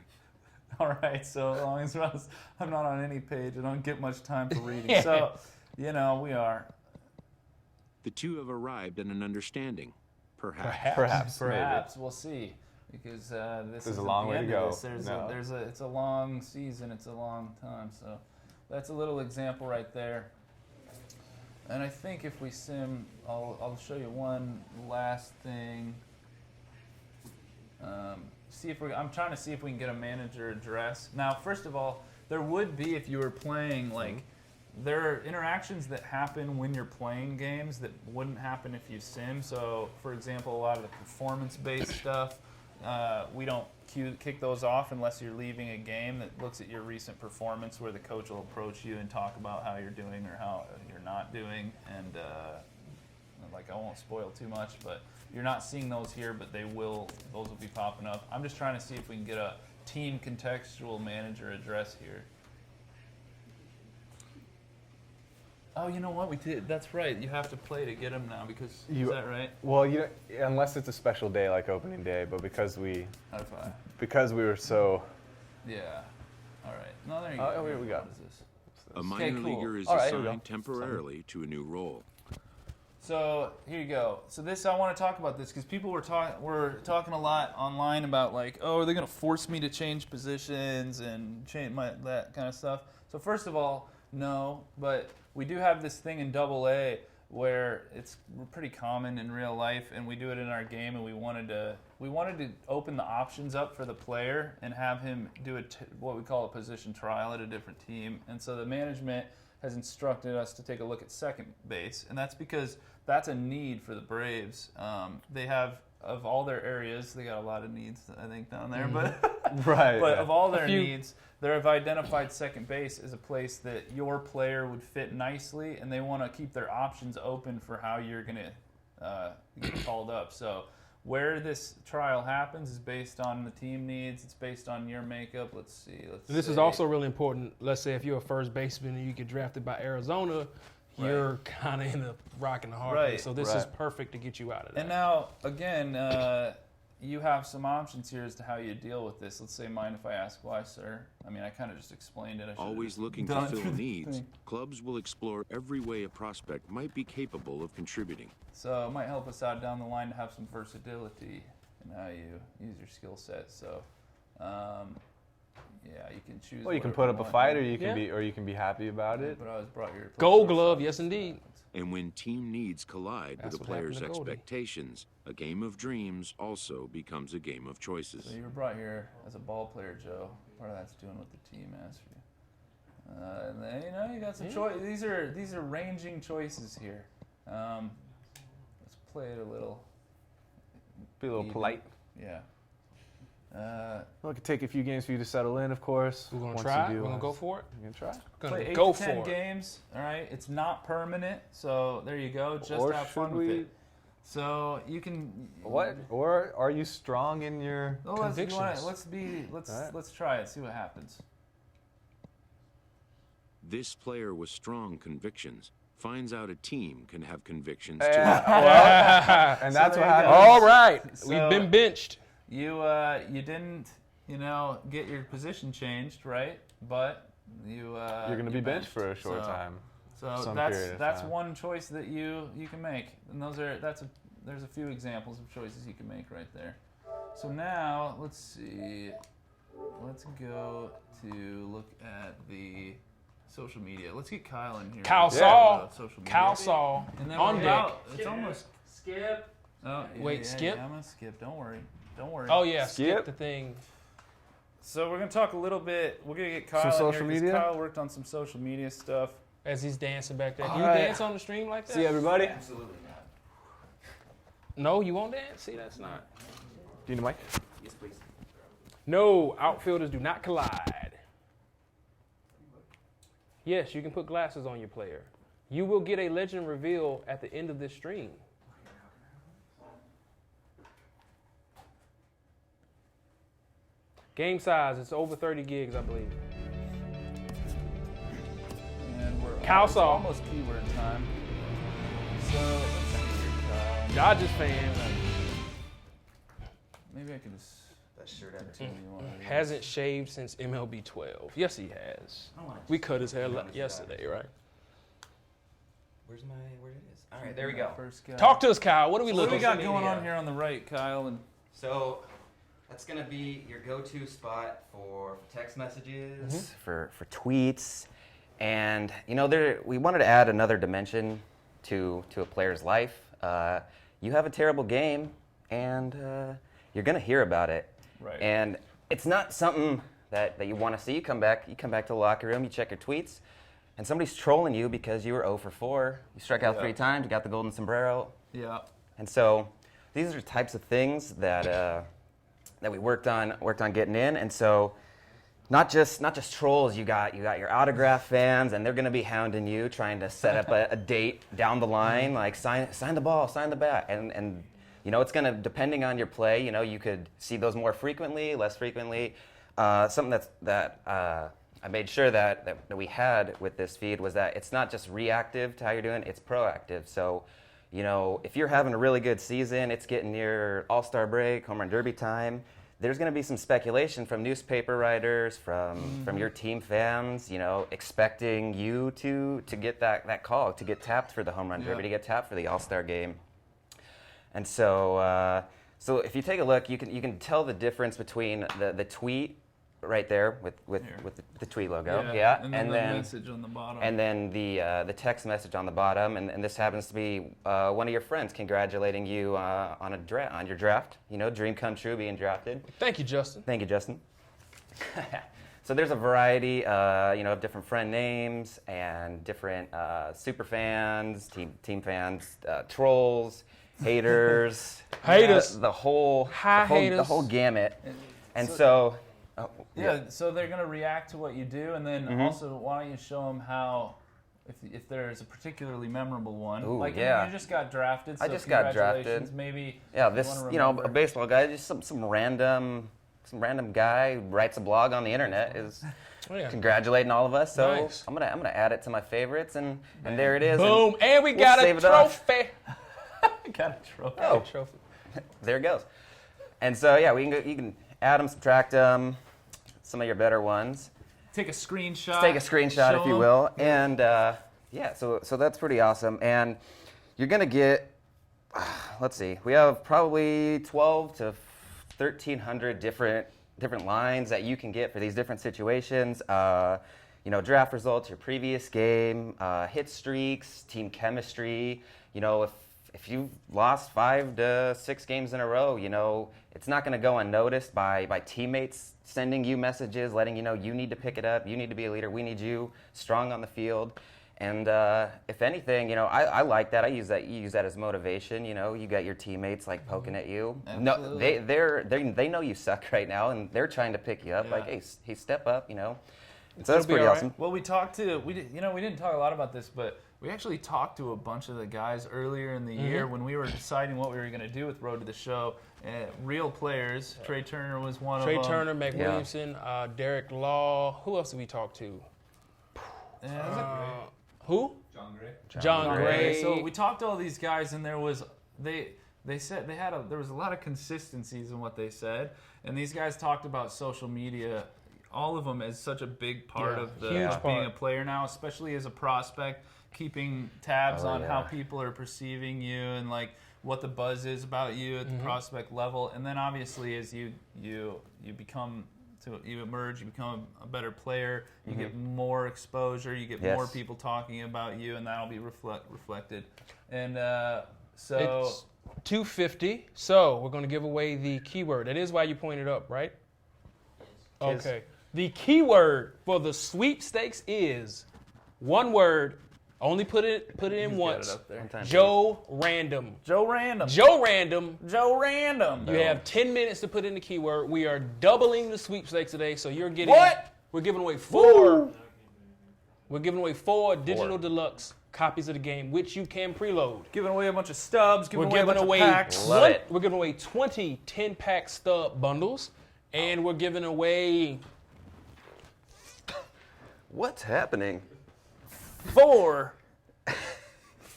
All right, so as long as I'm not on any page, I don't get much time for reading. So, you know, we are. The two have arrived at an understanding. Perhaps. Perhaps. Perhaps we'll see, because this There's is a long way to go. It's a long season. It's a long time. So that's a little example right there. And I think if we sim, I'll show you one last thing. I'm trying to see if we can get a manager address. Now, first of all, there would be if you were playing like. There are interactions that happen when you're playing games that wouldn't happen if you sim. So, for example, a lot of the performance-based stuff, we don't kick those off unless you're leaving a game that looks at your recent performance, where the coach will approach you and talk about how you're doing or how you're not doing. And I won't spoil too much, but you're not seeing those here, but those will be popping up. I'm just trying to see if we can get a team contextual manager address here. Oh, you know what? We did. That's right. You have to play to get them now because is that right? Well, unless it's a special day like opening day, but because we were so. Yeah. All right. No, there you Oh, go. here we go. What is this? A minor Okay, cool. leaguer is All right, here we go. assigned temporarily to a new role. So here you go. So this I want to talk about this because people were talking a lot online about like, oh, are they going to force me to change positions and change that kind of stuff? So first of all, no, but we do have this thing in AA where it's pretty common in real life, and we do it in our game, and we wanted to open the options up for the player and have him do what we call a position trial at a different team. And so the management has instructed us to take a look at second base, and that's because that's a need for the Braves. They have, of all their areas, they got a lot of needs, I think, down there, but Right. but yeah. of all their few. needs, they have identified second base as a place that your player would fit nicely, and they want to keep their options open for how you're going to get called up. So where this trial happens is based on the team needs. It's based on your makeup. Let's see. This is also really important. Let's say if you're a first baseman and you get drafted by Arizona, you're kind of in a rock and a hard Right, place. So this is right. perfect to get you out of that. And now, again, you have some options here as to how you deal with this. Let's say, mind if I ask why, sir? I mean, I kind of just explained it. I should've Always just looking done to it fill through the needs, thing. clubs will explore every way a prospect might be capable of contributing. So it might help us out down the line to have some versatility in how you use your skill set. So, yeah, you can choose. Well, you can whatever put up a want. fight, or you can Yeah. be happy about it. But I always brought your Gold glove, yes indeed. And when team needs collide That's with a what happened player's to Goldie. expectations, a game of dreams also becomes a game of choices. So you were brought here as a ball player, Joe. Part of that's doing what the team asked for you. And then, you got some choice. These are ranging choices here. Let's play it a little. Be a little even. polite. Yeah. Well, it could take a few games for you to settle in, of course. We're going to Once try. you do, We're going to go for it. You gonna try? We're Play going to 8 go to 10 for it. games. All right. It's not permanent, so there you go. Just Or have fun should with we- it. So you can. What? Or are you strong in your? Oh, Convictions. Let's try it. See what happens. This player with strong convictions finds out a team can have convictions Yeah, too. well, and that's there what you go. happens. All right. So- We've been benched. You didn't get your position changed, right? But you You're going to be benched for a short time. So some that's period of that's time. one choice that you can make, and there's a few examples of choices you can make right there. So now let's see. Let's go to look at the social media. Let's get Kyle in here. Kyle Yeah. Saw. Social media. Kyle Saw And then on we're deck. out. It's almost. Skip. Oh, Wait, skip? Yeah, I'm gonna skip. Don't worry. Oh, yeah. Skip. Skip the thing. So we're gonna talk a little bit. We're gonna get Kyle in social here 'cause media? Kyle worked on some social media stuff. As he's dancing back there. All Can you right. dance on the stream like that? See everybody? Absolutely not. No, you won't dance? See, that's not. Do you need a mic? Yes, please. No, outfielders do not collide. Yes, you can put glasses on your player. You will get a legend reveal at the end of this stream. Game size, it's over 30 gigs, I believe. And we're Kyle it's Saw. almost keyword time. So let's see here, Kyle. Dodgers fan. Maybe I can just That shirt ever. continue one of these. Hasn't shaved since MLB 12. Yes, he has. I don't wanna We just- cut his hair I don't wanna just yesterday, right? Where it is? All right, there we go. First guy. Talk to us, Kyle. What are we What do looking we got Social going on media. here on the right, Kyle? And So that's gonna be your go-to spot for text messages, for tweets, and we wanted to add another dimension to a player's life. You have a terrible game, and you're gonna hear about it. Right. And it's not something that you want to see. You come back to the locker room, you check your tweets, and somebody's trolling you because you were 0 for 4. You struck out Yeah. 3 times, you got the golden sombrero. yeah. And so these are types of things that that we worked on getting in. And so, not just trolls. You got your autograph fans, and they're going to be hounding you, trying to set up a date down the line, like sign the ball, sign the bat, and it's going to, depending on your play, you could see those more frequently, less frequently. Something that I made sure that we had with this feed was that it's not just reactive to how you're doing, it's proactive. So, if you're having a really good season, it's getting near All-Star break, home run derby time, there's going to be some speculation from newspaper writers, from your team fans, expecting you to get that call, to get tapped for the home run derby, to get tapped for the All-Star game. And so if you take a look, you can tell the difference between the tweet right there with the tweet logo, and then the message on the bottom, and then the text message on the bottom, and this happens to be one of your friends congratulating you on your draft. Dream come true, being drafted. Thank you, Justin. Thank you, Justin. So there's a variety, of different friend names and different super fans, team fans, trolls, haters, the whole gamut, and so. So they're going to react to what you do, and then also why don't you show them how, if there's a particularly memorable one. Ooh, you just got drafted, so I just got drafted. Maybe a baseball guy, just some random guy writes a blog on the internet is congratulating all of us. So nice. I'm gonna add it to my favorites, and there it is. Boom, and we got a trophy. Got a trophy. Oh, Trophy. there it goes. And so you can add them, subtract them, some of your better ones. Take a screenshot. Take a screenshot, show if you will. And so that's pretty awesome. And you're going to get, let's see, we have probably 12 to 1,300 different lines that you can get for these different situations. Draft results, your previous game, hit streaks, team chemistry. If you've lost 5 to 6 games in a row, it's not going to go unnoticed by teammates sending you messages, letting you know you need to pick it up, you need to be a leader, we need you strong on the field. And if anything, I like that. You use that as motivation. You got your teammates like poking at you. Absolutely. No, they know you suck right now, and they're trying to pick you up. Yeah. Like, hey, step up. So that's pretty awesome. Well, we didn't talk a lot about this, but we actually talked to a bunch of the guys earlier in the year when we were deciding what we were going to do with Road to the Show. Real players. Trey Turner was one of them. Trey Turner, Meg Williamson, Derek Law. Who else did we talk to? Who? John Gray. So we talked to all these guys, and they said there was a lot of consistencies in what they said, and these guys talked about social media, all of them, as such a big part of being a player now, especially as a prospect, keeping tabs on how people are perceiving you and like what the buzz is about you at the prospect level, and then obviously as you become. So you emerge, you become a better player, you get more exposure, you get more people talking about you, and that'll be reflected. And so it's 250. So we're going to give away the keyword. That is why you pointed up, right? Okay. The keyword for the sweepstakes is one word. Only put it in once. Got it up there. Joe Random. Joe Random. Joe Random. Joe Random. You have 10 minutes to put in the keyword. We are doubling the sweepstakes today, so you're getting. What? We're giving away 4. We're giving away 4 digital deluxe copies of the game, which you can preload. Giving away a bunch of stubs. We're giving away packs. Love it. We're giving away 20 10-pack stub bundles, and we're giving away What's happening? 4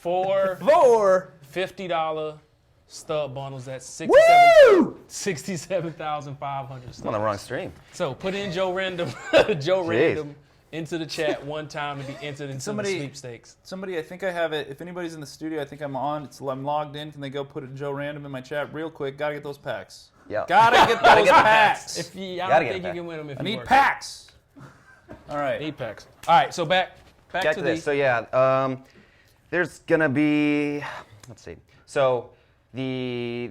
$50 stub bundles. That's 67,500 stubs. I'm on the wrong stream. So put in Joe Random, Random into the chat one time to be entered into the sweepstakes. Somebody, I think I have it. If anybody's in the studio, I think I'm on. I'm logged in. Can they go put a Joe Random in my chat real quick? Gotta get those packs. Yeah. Gotta get those packs. I Gotta don't get think you it can win them if I you need work. packs. All right. Need packs. All right, so back to this. So there's gonna be, let's see. So the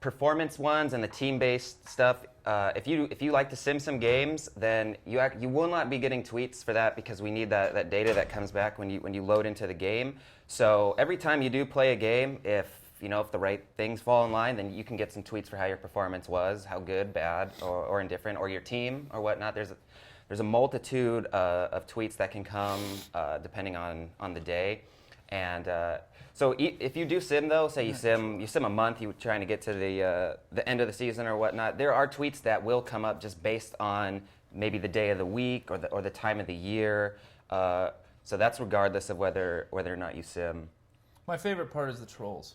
performance ones and the team-based stuff. If you like to sim some games, then you will not be getting tweets for that because we need that data that comes back when you load into the game. So every time you do play a game, if if the right things fall in line, then you can get some tweets for how your performance was, how good, bad, or indifferent, or your team or whatnot. There's a multitude of tweets that can come depending on the day. And so if you do sim, though, say you sim a month, you're trying to get to the end of the season or whatnot, there are tweets that will come up just based on maybe the day of the week or the time of the year. So that's regardless of whether or not you sim. My favorite part is the trolls.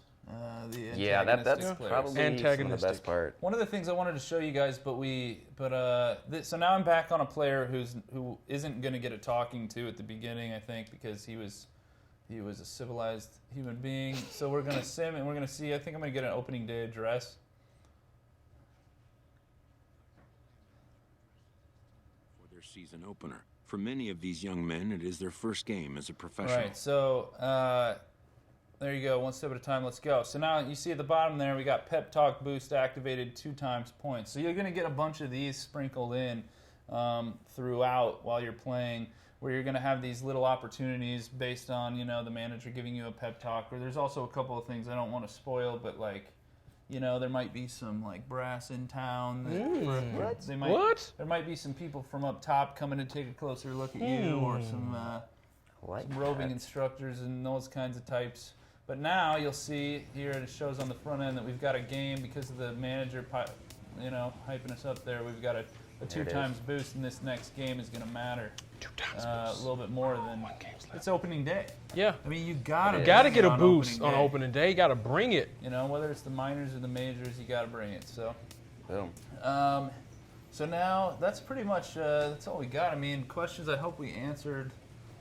The Yeah, that's antagonistic players. probably some of the Antagonistic. best part. One of the things I wanted to show you guys, so now I'm back on a player who isn't going to get a talking to at the beginning, I think, because he was a civilized human being. So we're going to sim and we're going to see. I think I'm going to get an opening day address. For their season opener. For many of these young men, it is their first game as a professional. Right. So there you go. One step at a time. Let's go. So now you see at the bottom there, we got Pep Talk Boost activated 2 times points. So you're going to get a bunch of these sprinkled in throughout while you're playing, where you're going to have these little opportunities based on, the manager giving you a pep talk. Or there's also a couple of things I don't want to spoil, but there might be some brass in town. There might be some people from up top coming to take a closer look at you, or some roving instructors and those kinds of types. But now you'll see here it shows on the front end that we've got a game because of the manager, hyping us up there. We've got a 2 times boost, and this next game is going to matter 2 times a little bit more than it's opening day. Yeah. I mean, you gotta Get a boost on opening day. You gotta bring it. Whether it's the minors or the majors, you gotta bring it. So, Boom. So now that's pretty much that's all we got. I mean, questions. I hope we answered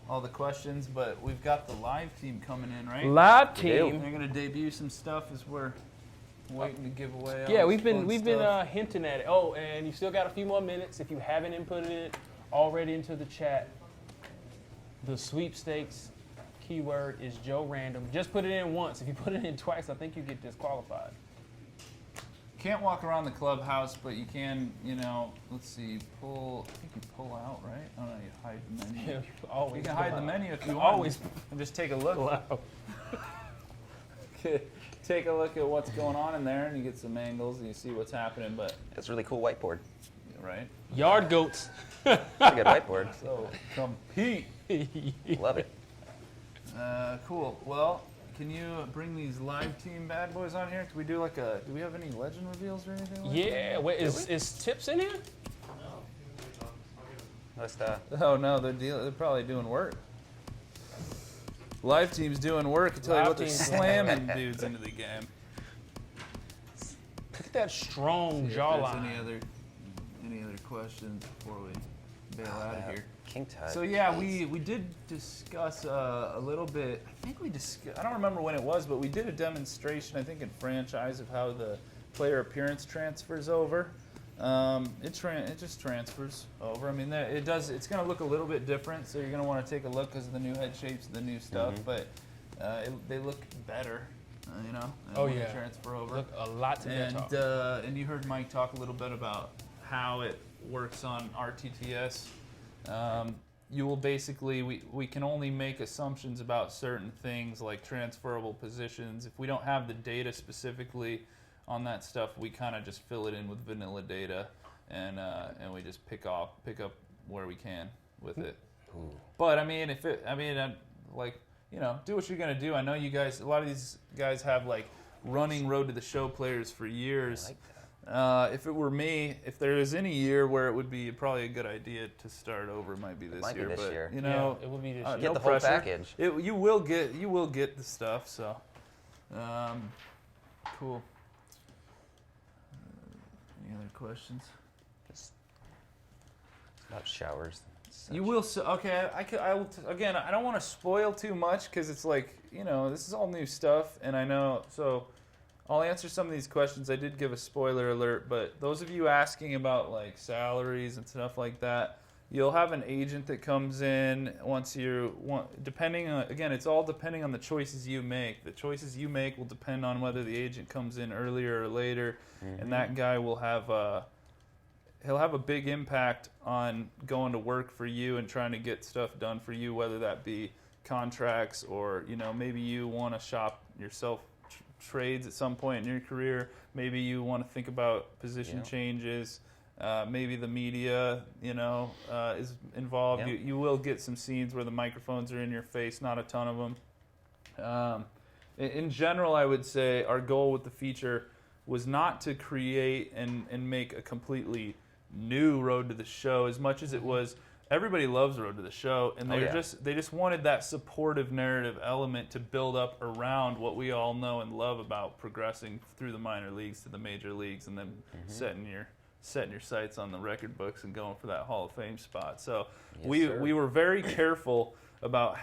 all the questions, but we've got the live team coming in, right? Live They're team. gonna debut some stuff as we're waiting to give away. all Yeah, this we've fun been stuff. hinting at it. Oh, and you still got a few more minutes if you haven't inputted it already into the chat. The sweepstakes keyword is Joe Random. Just put it in once. If you put it in twice, I think you get disqualified. Can't walk around the clubhouse, but you can, let's see, pull. I think you pull out, right? Oh no, you hide the menu. You always You can hide the menu if you want. Always And just take a look. allow. Take a look at what's going on in there, and you get some angles, and you see what's happening. But It's a really cool whiteboard. right. Yard goats. It's a good whiteboard. So compete. Love it. Cool. Well, can you bring these live team bad boys on here? Can we do do we have any legend reveals or anything like Yeah, wait, is Tips in here? Let's that? Oh no, they're probably doing work. Live team's doing work. I tell you Live what, they're team's- slamming dudes into the game. Look at that strong See if there's jawline. any other questions before we bail out of here? King Tut. So yeah, we did discuss a little bit. I think I don't remember when it was, but we did a demonstration, I think in franchise, of how the player appearance transfers over. It just transfers over. I mean, it does. It's going to look a little bit different, so you're going to want to take a look because of the new head shapes, the new stuff. But they look better, when they transfer over. Look a lot to And better. and you heard Mike talk a little bit about how it works on RTTS. You will basically, we can only make assumptions about certain things like transferable positions. If we don't have the data specifically on that stuff, we kind of just fill it in with vanilla data, and we just pick up where we can with it. Ooh. But do what you're gonna do. I know you guys. A lot of these guys have running road to the show players for years. I like that. If it were me, if there is any year where it would be probably a good idea to start over, it might be this might be year. this but year. Yeah, it will be this year. Get no the whole pressure. package. You will get the stuff. So, cool. Any other questions? It's about showers. You will. Okay, I will. Again, I don't want to spoil too much because it's this is all new stuff, and I know. So, I'll answer some of these questions. I did give a spoiler alert, but those of you asking about salaries and stuff like that, you'll have an agent that comes in once depending on, again, it's all depending on the choices you make. The choices you make will depend on whether the agent comes in earlier or later, and that guy will have he'll have a big impact on going to work for you and trying to get stuff done for you, whether that be contracts or maybe you want to shop yourself trades at some point in your career. Maybe you want to think about position changes. Maybe the media, is involved. Yep. You will get some scenes where the microphones are in your face, not a ton of them. In general, I would say our goal with the feature was not to create and make a completely new Road to the Show as much as it was everybody loves Road to the Show, and they just wanted that supportive narrative element to build up around what we all know and love about progressing through the minor leagues to the major leagues, and then setting your sights on the record books and going for that Hall of Fame spot. So we were very careful about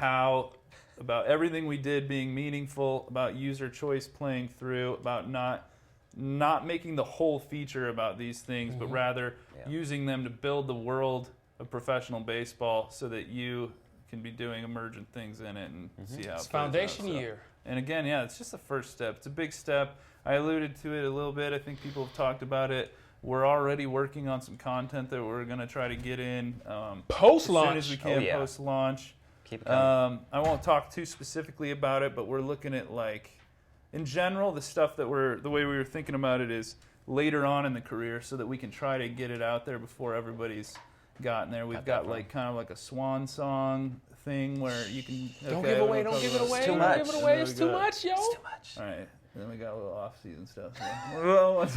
everything we did being meaningful, about user choice playing through, about not making the whole feature about these things, but rather using them to build the world of professional baseball so that you can be doing emergent things in it and see how It's it plays foundation out. So- year. And again, it's just the first step. It's a big step. I alluded to it a little bit. I think people have talked about it. We're already working on some content that we're going to try to get in Post-launch. as soon as we can, post-launch. Keep it coming. I won't talk too specifically about it, but we're looking at, in general, the stuff the way we were thinking about it is later on in the career so that we can try to get it out there before everybody's gotten there. We've got kind of like a swan song thing where you can... Don't okay, give we away. won't Don't talk give it about away. Too Don't much. give it away. It's We too got- much, yo. It's too much. All right. Then we got a little off-season stuff. So.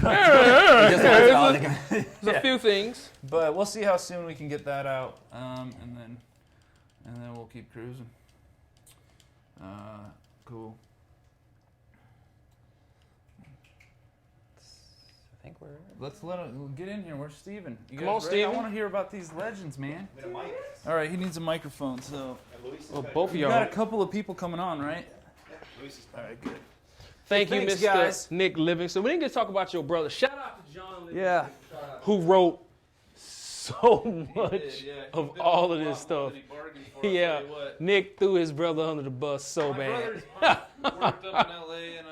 There's a few things. But we'll see how soon we can get that out, and then we'll keep cruising. Cool. I think we're... Let's get in here. Where's Steven? You Come guys on, ready? I Steven. want to hear about these legends, man. All right, he needs a microphone. So Well, both of we got a y'all. couple of people coming on, right? All right, good. Thank you, Thanks, Mr. guys. Nick Livingston. We didn't get to talk about your brother. Shout out to John Livingston, Yeah. who wrote so much of all of this stuff. Yeah, Nick threw his brother under the bus so My bad. brother's worked up in LA, and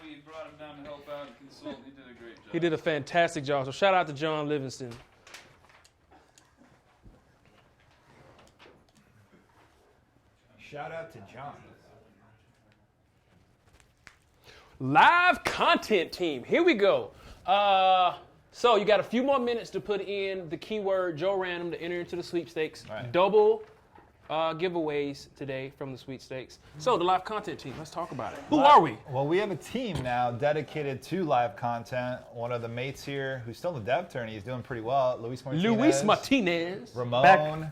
we brought him down to help out and consult. He did a great job. He did a fantastic job. So shout out to John Livingston. Shout out to John. Live content team. Here we go. So you got a few more minutes to put in the keyword Joe Random to enter into the sweepstakes. Right. Double giveaways today from the sweepstakes. So the live content team, let's talk about it. Who are we? Well, we have a team now dedicated to live content. One of the mates here, who's still in the dev tourney, is doing pretty well. Luis Martinez. Ramon. Back.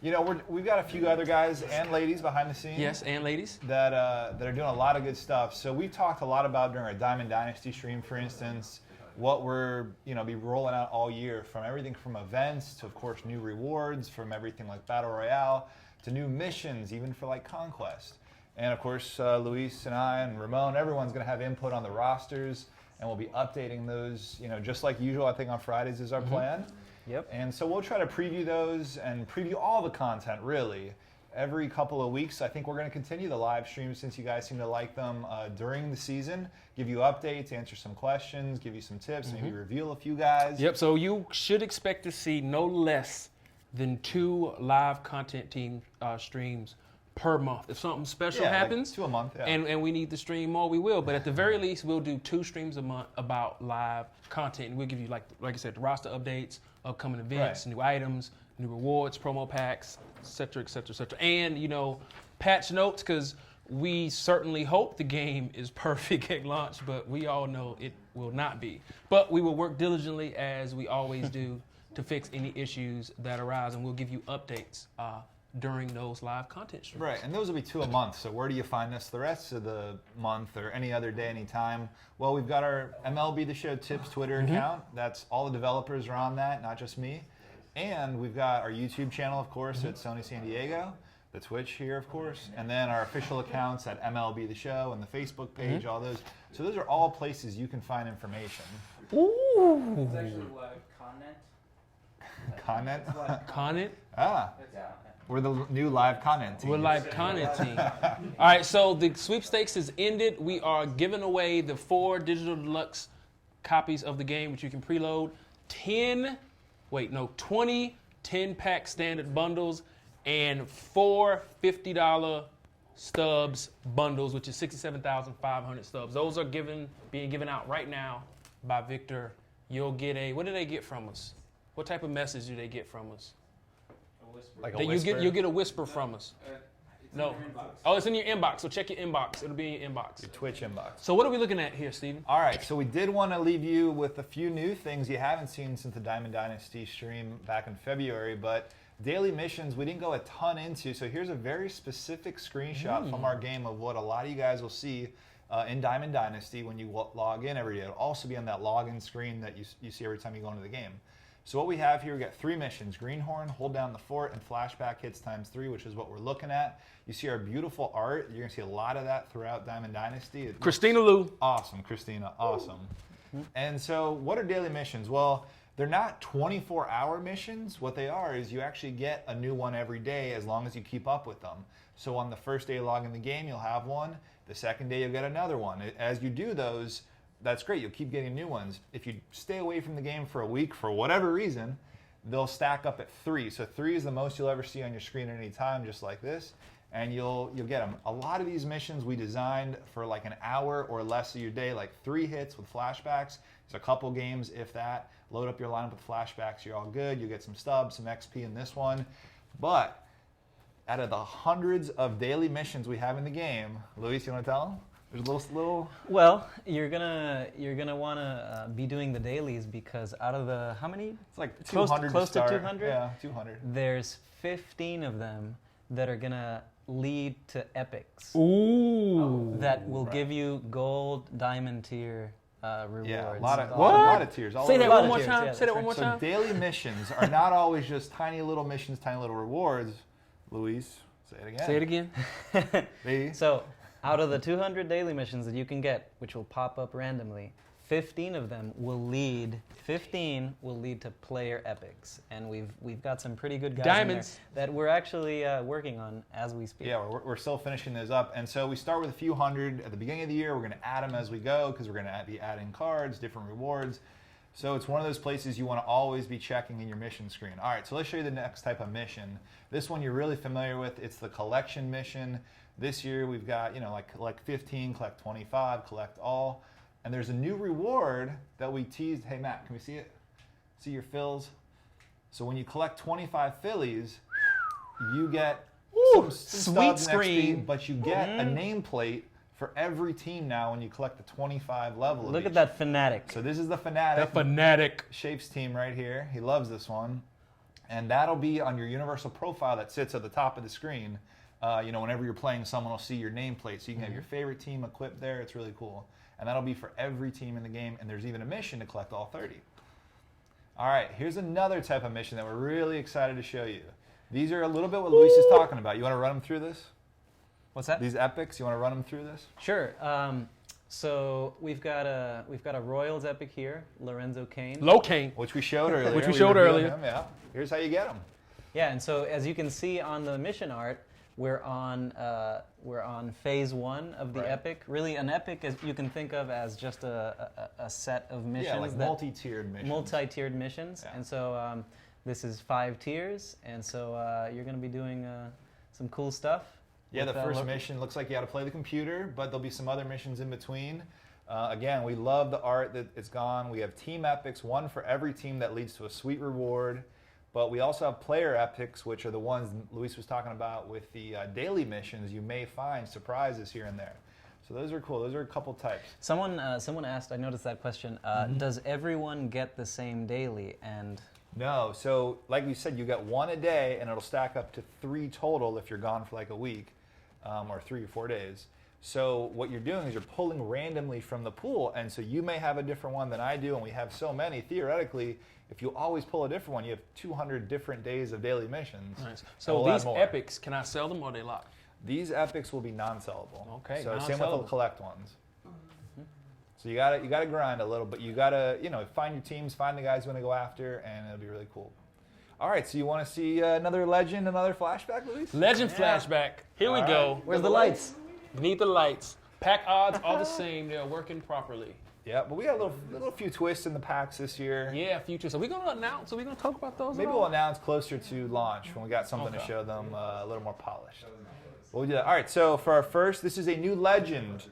You know, we've got a few other guys and ladies behind the scenes. Yes, and ladies. That are doing a lot of good stuff. So we've talked a lot about during our Diamond Dynasty stream, for instance, what we're be rolling out all year, from everything from events to, of course, new rewards, from everything like Battle Royale to new missions, even for like Conquest. And of course, Luis and I and Ramon, everyone's going to have input on the rosters, and we'll be updating those, just like usual. I think on Fridays is our plan. Yep. And so we'll try to preview those and preview all the content, really, every couple of weeks. I think we're going to continue the live streams since you guys seem to like them during the season, give you updates, answer some questions, give you some tips, maybe reveal a few guys. Yep, so you should expect to see no less than 2 live content team streams per month. If something special Yeah, like happens 2 a month, yeah. and we need to stream more, we will. But at the very least, we'll do 2 streams a month about live content. And we'll give you, like I said, the roster updates, upcoming events, Right. new items, new rewards, promo packs, et cetera, et cetera, et cetera. And, patch notes, because we certainly hope the game is perfect at launch, but we all know it will not be. But we will work diligently, as we always do, to fix any issues that arise, and we'll give you updates during those live content streams. Right, and those will be 2 a month. So where do you find us the rest of the month or any other day, anytime? Well, we've got our MLB The Show Tips Twitter account. That's all the developers are on that, not just me. And we've got our YouTube channel, of course, at Sony San Diego, the Twitch here, of course, and then our official accounts at MLB The Show and the Facebook page, all those. So those are all places you can find information. Ooh. It's actually live content. Content? Content? We're the new live content team. We're live content team. All right, so the sweepstakes is ended. We are giving away the 4 digital deluxe copies of the game, which you can preload. 20 10-pack standard bundles and 4 $50 stubs bundles, which is 67,500 stubs. Those are being given out right now by Victor. You'll get what do they get from us? What type of message do they get from us? Like a That whisper. you'll get a whisper from us. No. Oh, it's in your inbox. So check your inbox. It'll be in your inbox. Your Twitch inbox. So what are we looking at here, Steven? All right, so we did want to leave you with a few new things you haven't seen since the Diamond Dynasty stream back in February, but daily missions we didn't go a ton into, so here's a very specific screenshot from our game of what a lot of you guys will see in Diamond Dynasty when you log in every day. It'll also be on that login screen that you see every time you go into the game. So what we have here, we got 3 missions: Greenhorn, hold down the fort, and flashback hits ×3, which is what we're looking at. You see our beautiful art. You're gonna see a lot of that throughout Diamond Dynasty. It Christina Lou. Awesome, Christina, awesome. And so what are daily missions? Well, they're not 24-hour missions. What they are is you actually get a new one every day as long as you keep up with them. So on the first day you log in the game, you'll have one. The second day you'll get another one. As you do those, that's great. You'll keep getting new ones. If you stay away from the game for a week for whatever reason, they'll stack up at 3. So 3 is the most you'll ever see on your screen at any time, just like this. And you'll get them. A lot of these missions we designed for like an hour or less of your day, like 3 hits with flashbacks. There's a couple games, if that. Load up your lineup with flashbacks, you're all good. You get some stubs, some XP in this one. But out of the hundreds of daily missions we have in the game, Luis, you want to tell them? There's a little. Well, you're gonna want to be doing the dailies because out of the how many? It's like Close- 200 close to start. 200? Yeah, 200. There's 15 of them that are gonna lead to epics Ooh. that will give you gold, diamond tier rewards. Yeah, a lot of tiers. All Say over that the one more tiers, time. yeah, Say that that's one more So time. daily missions are not always just tiny little missions, tiny little rewards. Luis, say it again. Say it again. Me. So, out of the 200 daily missions that you can get, which will pop up randomly, 15 of them will lead. 15 will lead to player epics, and we've got some pretty good guys Diamonds. in there that we're actually working on as we speak. Yeah, we're still finishing those up. And so we start with a few hundred at the beginning of the year. We're going to add them as we go because we're going to be adding cards, different rewards. So it's one of those places you want to always be checking in your mission screen. All right, so let's show you the next type of mission. This one you're really familiar with. It's the collection mission. This year we've got, like collect 15, collect 25, collect all. And there's a new reward that we teased. Hey, Matt, can we see it? See your fills? So when you collect 25 fillies, you get some sweet stubs and XP, screen. but you get a nameplate for every team now when you collect the 25 level. of Look at each. that fanatic. So this is the The Fanatic. fanatic. Shapes team right here. He loves this one. And that'll be on your universal profile that sits at the top of the screen. Whenever you're playing, someone will see your nameplate. So you can have your favorite team equipped there. It's really cool. And that'll be for every team in the game. And there's even a mission to collect all 30. All right, here's another type of mission that we're really excited to show you. These are a little bit what Luis is talking about. You want to run them through this? What's that? These epics, you want to run them through this? Sure. So we've got a Royals epic here, Lorenzo Kane. Locane. Which we showed earlier. Which we showed revealed earlier. him, yeah. Here's how you get them. Yeah, and so as you can see on the mission art, we're on phase 1 of the Right. epic. Really, an epic is you can think of as just a set of missions. Yeah, like that- multi-tiered missions. multi-tiered missions. Yeah. And so this is 5 tiers, and so you're going to be doing some cool stuff. Yeah, the with, first lo- mission looks like you got to play the computer, but there'll be some other missions in between. Again, we love the art that it's gone. We have team epics, one for every team that leads to a sweet reward. But we also have player epics, which are the ones Luis was talking about with the daily missions. You may find surprises here and there. So those are cool. Those are a couple types. Someone asked, I noticed that question, does everyone get the same daily? And No, so like we said, you get one a day, and it'll stack up to 3 total if you're gone for like a week, or 3 or 4 days. So what you're doing is you're pulling randomly from the pool, and so you may have a different one than I do, and we have so many. Theoretically, if you always pull a different one, you have 200 different days of daily missions. Nice. And So we'll add these more. epics, can I sell them or are they locked? These epics will be non-sellable. Okay, So same with the non-sellable. collect ones. So you gotta grind a little, but you gotta find your teams, find the guys you want to go after, and it'll be really cool. All right, so you want to see another legend, another flashback, Luis? Legend flashback. Here we All go. right. where's the lights? Beneath the lights. Pack odds are the same. They're working properly. Yeah, but we got a little few twists in the packs this year. Yeah, future. So we're going to announce. Are we going to talk about those? Maybe at we'll all? announce closer to launch when we got something to Okay. show them a little more polished. We'll do that. All right, so for our first, this is a new legend.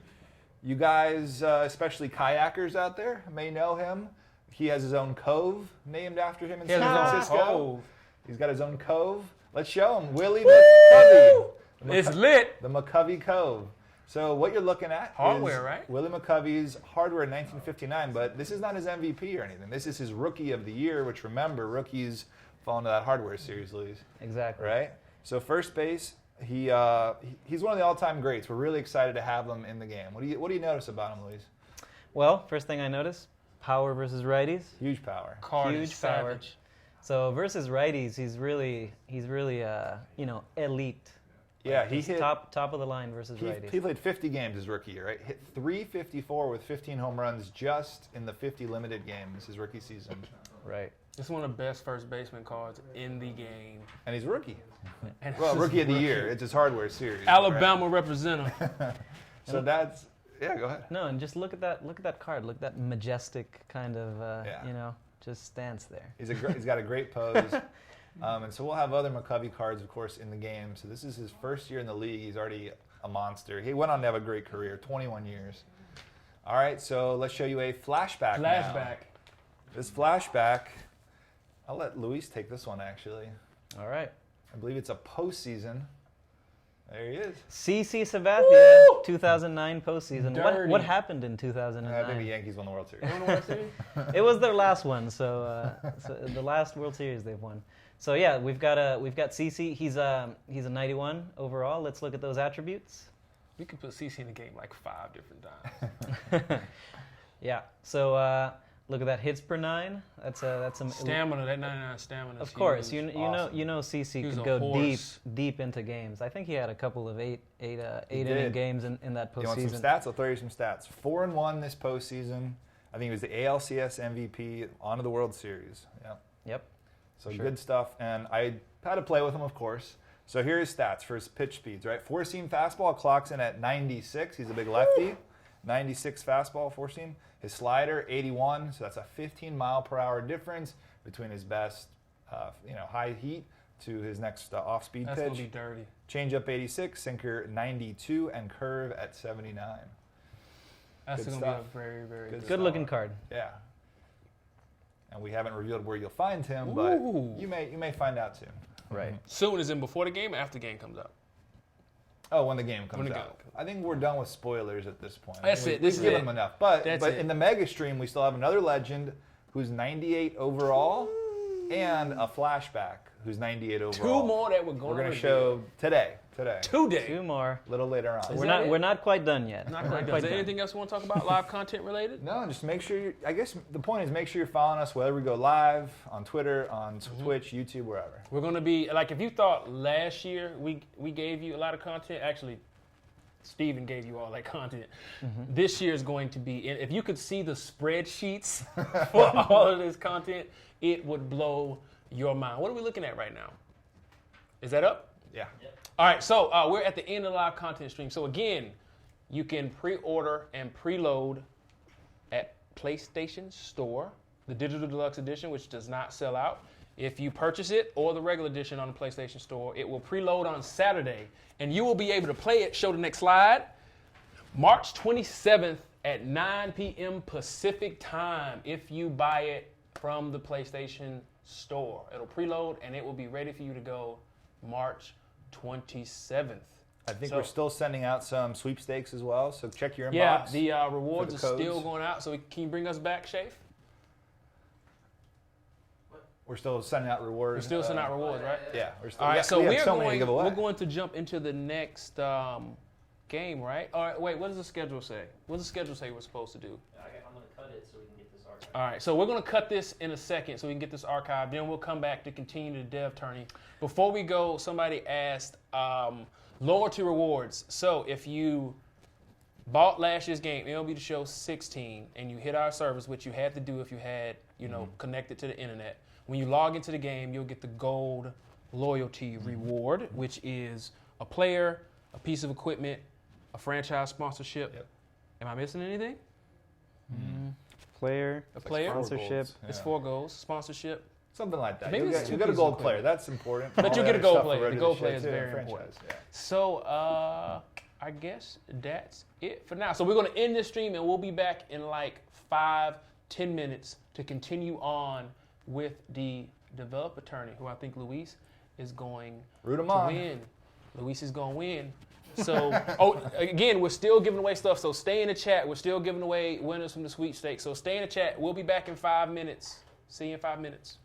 You guys, especially kayakers out there, may know him. He has his own cove named after him in He has San his own Francisco. cove. He's got his own cove. Let's show him. Willie McCovey. It's lit. The McCovey Cove. So what you're looking at Hardware, is right? Willie McCovey's hardware in 1959, but this is not his MVP or anything. This is his Rookie of the Year, which remember, rookies fall into that hardware series, Luis. Exactly. Right? So first base, he's one of the all-time greats. We're really excited to have him in the game. What do you notice about him, Luis? Well, first thing I noticed, power versus righties. Huge power. Card Huge is power. savage. So versus righties, he's really elite. Yeah, he Just hit top of the line versus He righties. played 50 games his rookie year, right? Hit 354 with 15 home runs just in the 50 limited games his rookie season. Right. It's one of the best first baseman cards in the game. And he's a rookie. And Well, it's Rookie of the rookie. Year. It's his hardware series. Alabama representative. Right? So that's, yeah, go ahead. No, and just look at that card. Look at that majestic kind of, Yeah. just stance there. He's got a great pose. And so we'll have other McCovey cards, of course, in the game. So this is his first year in the league. He's already a monster. He went on to have a great career, 21 years. All right, so let's show you a flashback now. Flashback. This flashback, I'll let Luis take this one, actually. All right. I believe it's a postseason. There he is. CC Sabathia, 2009 postseason. Dirty. What happened in I think the 2009? Yankees won the World Series. You wanna watch it? It was their last one, so the last World Series they've won. So yeah, we've got CC. He's a 91 overall. Let's look at those attributes. We could put CC in the game like 5 different times. Yeah. So look at that hits per 9. That's some Stamina, that 99 stamina. Of course, huge. Awesome. you know CC He was could a go horse. deep into games. I think he had a couple of eight inning did. games in that You want some postseason. stats? I'll throw you some stats. 4-1 this postseason. I think he was the ALCS MVP, on to the World Series. Yeah. Yep. So Sure. good stuff. And I had to play with him, of course. So here are his stats for his pitch speeds, right? Four-seam fastball clocks in at 96. He's a big lefty. 96 fastball, four-seam. His slider, 81. So that's a 15-mile-per-hour difference between his best, high heat to his next off-speed That's pitch. gonna be dirty. Changeup 86, sinker 92, and curve at 79. That's Good gonna stuff. be a very, very Good Good looking card. Yeah. And we haven't revealed where you'll find him, but Ooh. you may find out soon. Right. Soon as in before the game, or after the game comes out. Oh, when the game comes When the out. game comes I think we're done with spoilers at this point. That's it. This We've is given it. them enough. But That's but it. in the mega stream, we still have another legend who's 98 overall and a flashback who's 98 overall. Two more that we're gonna We're going to reveal. show today. Today. Two more. A little later on. Is We're that not it? we're not quite done yet. Not We're quite done. Is there done. anything else you want to talk about? Live content related? No, just make sure I guess the point is make sure you're following us wherever we go live, on Twitter, on Mm-hmm. Twitch, YouTube, wherever. We're gonna be like if you thought last year we gave you a lot of content. Actually, Steven gave you all that content. This year is going to be. If you could see the spreadsheets for all of this content, it would blow your mind. What are we looking at right now? Is that up? Yeah. All right, so we're at the end of the live content stream. So again, you can pre-order and preload at PlayStation Store, the Digital Deluxe Edition, which does not sell out. If you purchase it or the regular edition on the PlayStation Store, it will preload on Saturday, and you will be able to play it. Show the next slide. March 27th at 9 p.m. Pacific time if you buy it from the PlayStation Store. It'll preload, and it will be ready for you to go March 27th. I think So- we're still sending out some sweepstakes as well, so check your inbox. Yeah, the rewards for are the still codes. going out. So can you bring us back, Shafe? We're still sending out rewards. We're still sending out rewards, right? Yeah, we're still. All right, yeah, so we have we're so many to give away. we're going to jump into the next game, right? All right, wait, what does the schedule say? What does the schedule say we're supposed to do? I'm going to cut it so we can get this archived. All right, so we're going to cut this in a second so we can get this archived. Then we'll come back to continue the dev tourney. Before we go, somebody asked loyalty rewards. So if you bought last year's game, MLB The Show 16, and you hit our service, which you had to do if you had, connected to the internet. When you log into the game, you'll get the gold loyalty reward, which is a player, a piece of equipment, a franchise sponsorship. Yep. Am I missing anything? Player, A player, sponsorship. golds. it's Yeah. 4 goals, sponsorship, Something like that. Maybe You'll it's get, 2 you get a pieces gold of player. equipment. That's important. But All you the get a other gold stuff player. for The regular gold player shit, is too, very franchise, important. yeah. So I guess that's it for now. So we're going to end this stream, and we'll be back in like 5-10 minutes to continue on with the developer attorney, who I think Luis is going Root to 'em on. win. Luis is going to win. So, again, we're still giving away stuff, so stay in the chat. We're still giving away winners from the sweepstakes. So stay in the chat. We'll be back in 5 minutes. See you in 5 minutes.